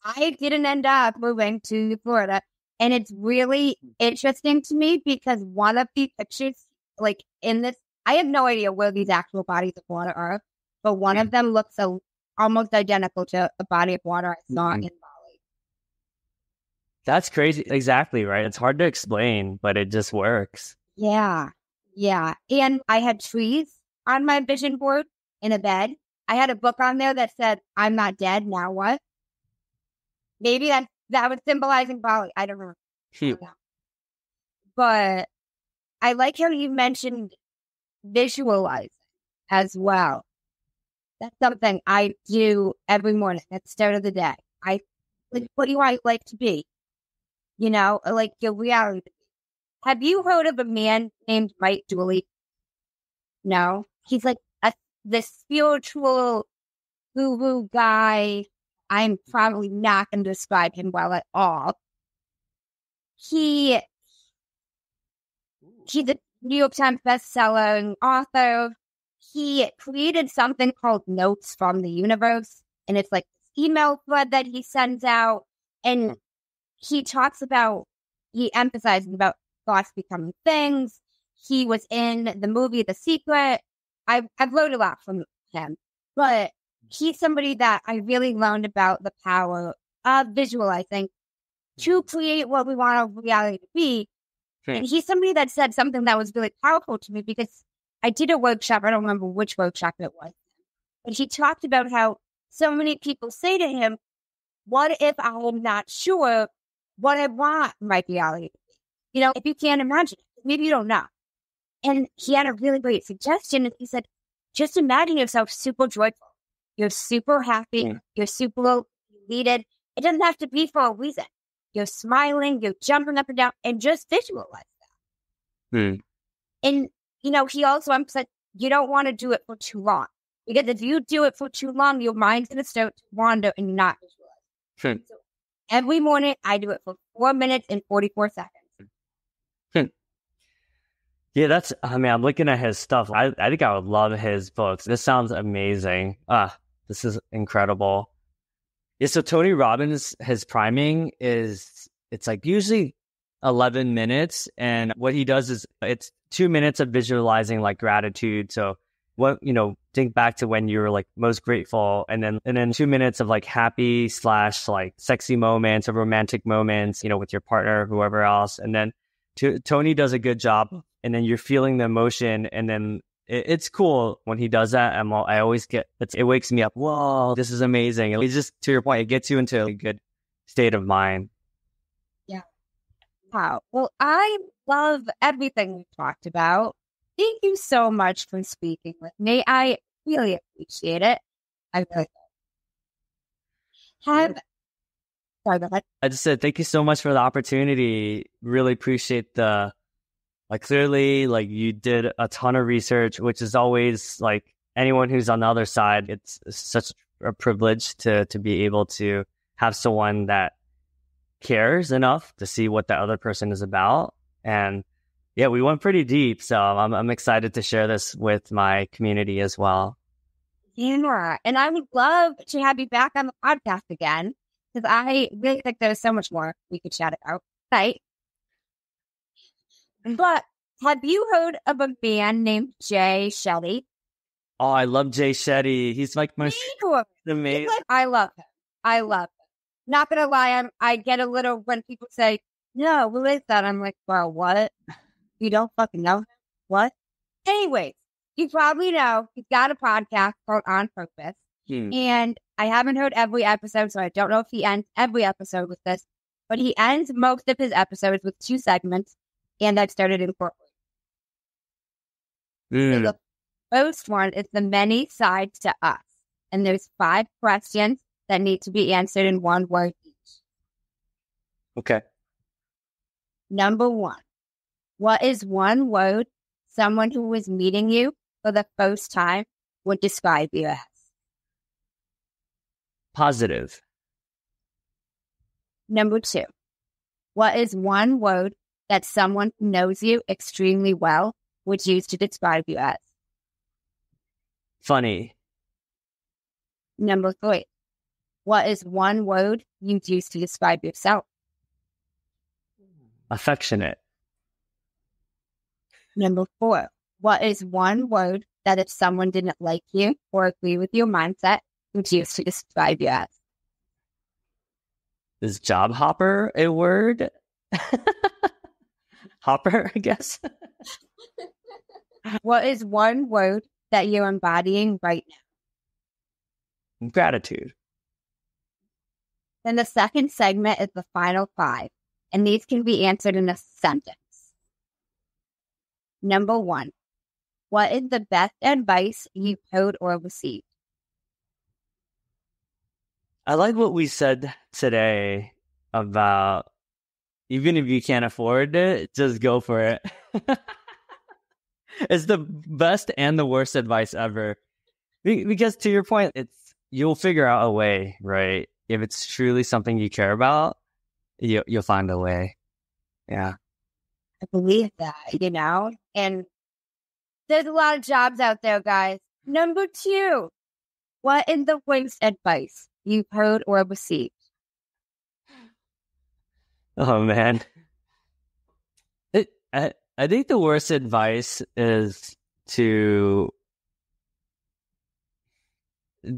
I didn't end up moving to Florida. And it's really interesting to me because one of the pictures, like in this, I have no idea where these actual bodies of water are, but one of them looks almost identical to a body of water I saw in Bali. That's crazy. Exactly, right? It's hard to explain, but it just works. Yeah. Yeah. And I had trees on my vision board in a bed. I had a book on there that said, "I'm not dead. Now what?" Maybe that was symbolizing Bali. I don't remember. But I like how you mentioned visualizing as well. That's something I do every morning at the start of the day. I like, what do I like to be? You know, like your reality. Have you heard of a man named Mike Dooley? No, he's like the spiritual guru guy. I'm probably not going to describe him well at all. He's a New York Times bestseller and author. He created something called Notes from the Universe, and it's like this email thread that he sends out, and he emphasizes about thoughts becoming things. He was in the movie The Secret. I've learned a lot from him, but he's somebody that I really learned about the power of visualizing to create what we want our reality to be. And he's somebody that said something that was really powerful to me because I did a workshop. I don't remember which workshop it was. But he talked about how so many people say to him, what if I'm not sure what I want my reality to be? You know, if you can't imagine it, maybe you don't know. And he had a really great suggestion. He said, just imagine yourself super joyful. You're super happy. You're super elated. It doesn't have to be for a reason. You're smiling. You're jumping up and down, and just visualize that. And, you know, he also emphasized you don't want to do it for too long. Because if you do it for too long, your mind's going to start to wander and not visualize. So every morning, I do it for 4 minutes and 44 seconds. Yeah, I'm looking at his stuff. I think I would love his books. This sounds amazing. This is incredible. Yeah, so Tony Robbins, his priming it's like usually 11 minutes. And what he does is it's 2 minutes of visualizing like gratitude. So think back to when you were like most grateful, and then 2 minutes of like happy / like sexy moments or romantic moments, with your partner, whoever else. And then Tony does a good job. And then you're feeling the emotion, and then it's cool when he does that. I always it wakes me up. Whoa, this is amazing. It's just, to your point, it gets you into a good state of mind. Yeah. Wow. Well, I love everything we talked about. Thank you so much for speaking with me. I really appreciate it. I really have. Sorry, go ahead. I just said thank you so much for the opportunity. Really appreciate clearly, you did a ton of research, which is always anyone who's on the other side. It's such a privilege to be able to have someone that cares enough to see what the other person is about. And yeah, we went pretty deep. So I'm excited to share this with my community as well. Yeah. And I would love to have you back on the podcast again, because I really think there's so much more we could chat about. Right. But have you heard of a man named Jay Shetty? Oh, I love Jay Shetty. He's like my amazing. I love him. I love him. Not gonna lie, I get a little when people say, "No, who is that?" I'm like, "Well, what? You don't fucking know him? What?" Anyways, you probably know he's got a podcast called On Purpose, and I haven't heard every episode, so I don't know if he ends every episode with this, but he ends most of his episodes with 2 segments, and I've started incorporating. So the first one is the many sides to us, and there's 5 questions that need to be answered in 1 word each. Okay. Number 1, what is 1 word someone who is meeting you for the first time would describe you as? Positive. Number 2, what is 1 word that someone who knows you extremely well would use to describe you as? Funny. Number 3, what is 1 word you'd use to describe yourself? Affectionate. Number 4, what is 1 word that if someone didn't like you or agree with your mindset, would use to describe you as? Is job hopper a word? Hopper, I guess. What is 1 word that you're embodying right now? Gratitude. Then the second segment is the final 5, and these can be answered in a sentence. Number 1, what is the best advice you've heard or received? I like what we said today about even if you can't afford it, just go for it. It's the best and the worst advice ever. Because to your point, you'll figure out a way, right? If it's truly something you care about, you'll find a way. Yeah. I believe that, and there's a lot of jobs out there, guys. Number 2, what is the worst advice you've heard or received? Oh, man. I think the worst advice is to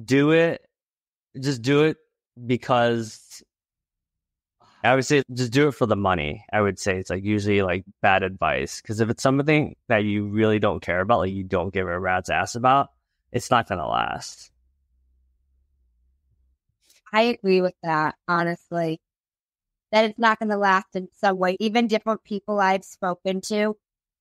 do it. Just do it because I would say just do it for the money. I would say it's usually bad advice. Because if it's something that you really don't care about, you don't give a rat's ass about, it's not going to last. I agree with that, honestly. That it's not going to last in some way. Even different people I've spoken to,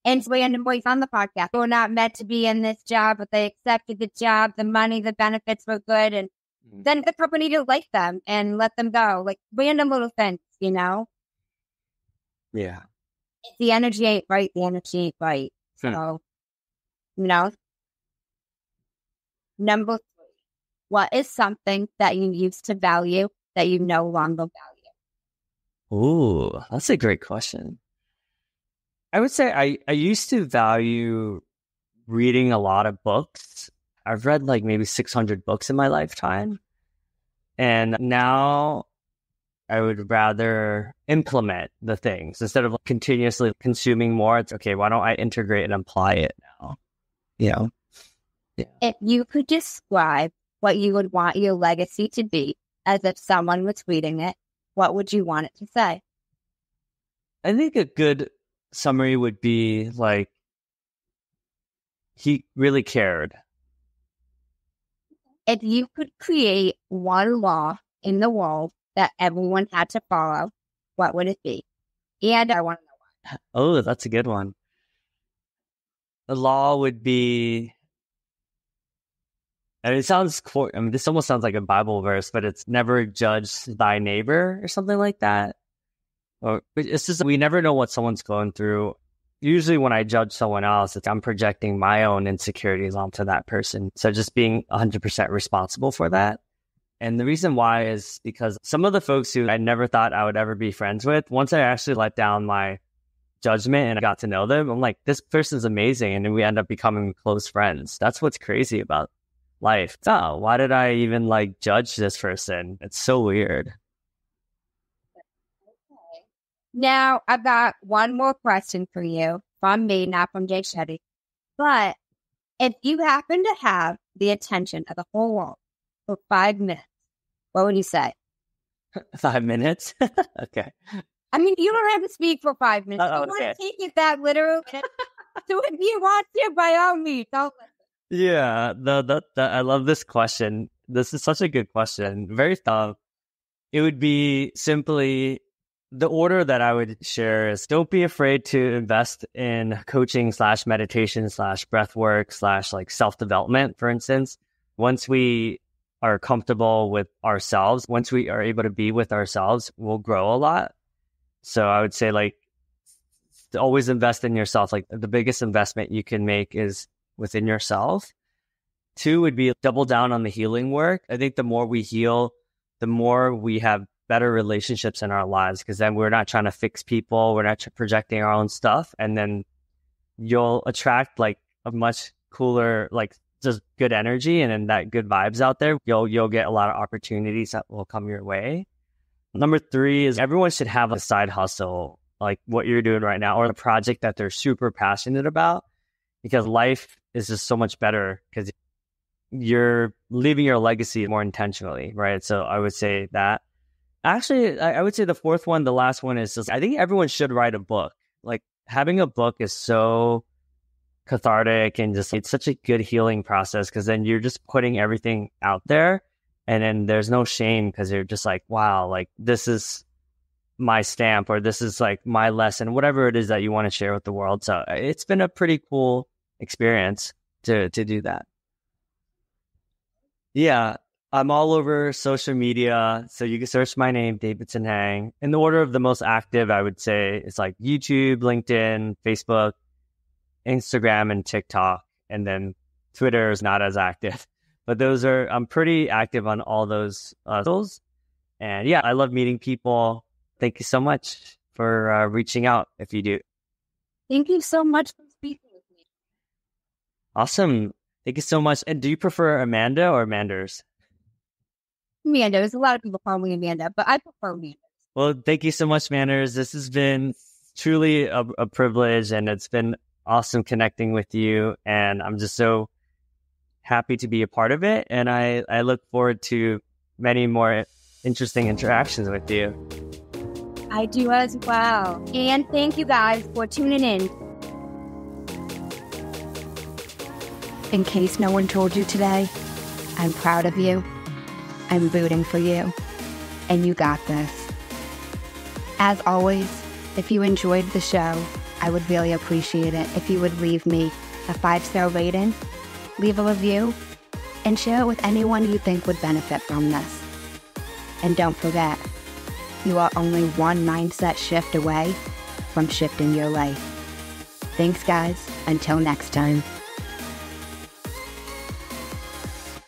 and random boys on the podcast who are not meant to be in this job, but they accepted the job, the money, the benefits were good, and then the company didn't like them and let them go. Random little things, Yeah. If the energy ain't right, the energy ain't right. So, Number 3, what is something that you used to value that you no longer value? Ooh, that's a great question. I would say I used to value reading a lot of books. I've read maybe 600 books in my lifetime. And now I would rather implement the things instead of continuously consuming more. It's okay, why don't I integrate and apply it now? Yeah. If you could describe what you would want your legacy to be as if someone was reading it, what would you want it to say? I think a good summary would be he really cared. If you could create 1 law in the world that everyone had to follow, what would it be? And I want to know why. Oh, that's a good one. The law would be, and it sounds, this almost sounds like a Bible verse, but it's never judge thy neighbor or something like that. Or it's just, we never know what someone's going through. Usually when I judge someone else, I'm projecting my own insecurities onto that person. So just being 100% responsible for that. And the reason why is because some of the folks who I never thought I would ever be friends with, once I actually let down my judgment and I got to know them, I'm like, this person's amazing. And then we end up becoming close friends. That's what's crazy about life. Oh, why did I even judge this person? It's so weird. Now, I've got one more question for you from me, not from Jake Shetty. But if you happen to have the attention of the whole world for 5 minutes, what would you say? 5 minutes? Okay. I mean, you don't have to speak for 5 minutes. You want to take it that literal. So if you want to, by all means, don't listen. Yeah, I love this question. This is such a good question. Very thorough. It would be simply the order that I would share is don't be afraid to invest in coaching / meditation / breath work / like self-development, for instance. Once we are comfortable with ourselves, once we are able to be with ourselves, we'll grow a lot. So I would say like always invest in yourself. Like the biggest investment you can make is within yourself. 2 would be double down on the healing work. I think the more we heal, the more we have better relationships in our lives, because then we're not trying to fix people. We're not projecting our own stuff. And then you'll attract like a much cooler, like just good energy and then that good vibes out there. You'll get a lot of opportunities that will come your way. Number 3 is everyone should have a side hustle, like what you're doing right now, or a project that they're super passionate about, because life is just so much better because you're leaving your legacy more intentionally, right? So I would say that. Actually, I would say the 4th one, the last one is just, I think everyone should write a book. Like having a book is so cathartic and just, it's such a good healing process because then you're just putting everything out there and then there's no shame because you're just like, wow, like this is my stamp or this is like my lesson, whatever it is that you want to share with the world. So it's been a pretty cool experience to do that. Yeah. I'm all over social media, so you can search my name, Davidson Hang. In the order of the most active, I would say it's like YouTube, LinkedIn, Facebook, Instagram, and TikTok. And then Twitter is not as active. But I'm pretty active on all those tools. And yeah, I love meeting people. Thank you so much for reaching out if you do. Thank you so much for speaking with me. Awesome. Thank you so much. And do you prefer Amanda or Manders? Amanda. There's a lot of people call me Amanda, but I prefer Amanda. Well, thank you so much, Manners. This has been truly a privilege, and it's been awesome connecting with you. And I'm just so happy to be a part of it. And I look forward to many more interesting interactions with you. I do as well. And thank you guys for tuning in. In case no one told you today, I'm proud of you. I'm rooting for you, and you got this. As always, if you enjoyed the show, I would really appreciate it if you would leave me a 5-star rating, leave a review, and share it with anyone you think would benefit from this. And don't forget, you are only one mindset shift away from shifting your life. Thanks, guys. Until next time.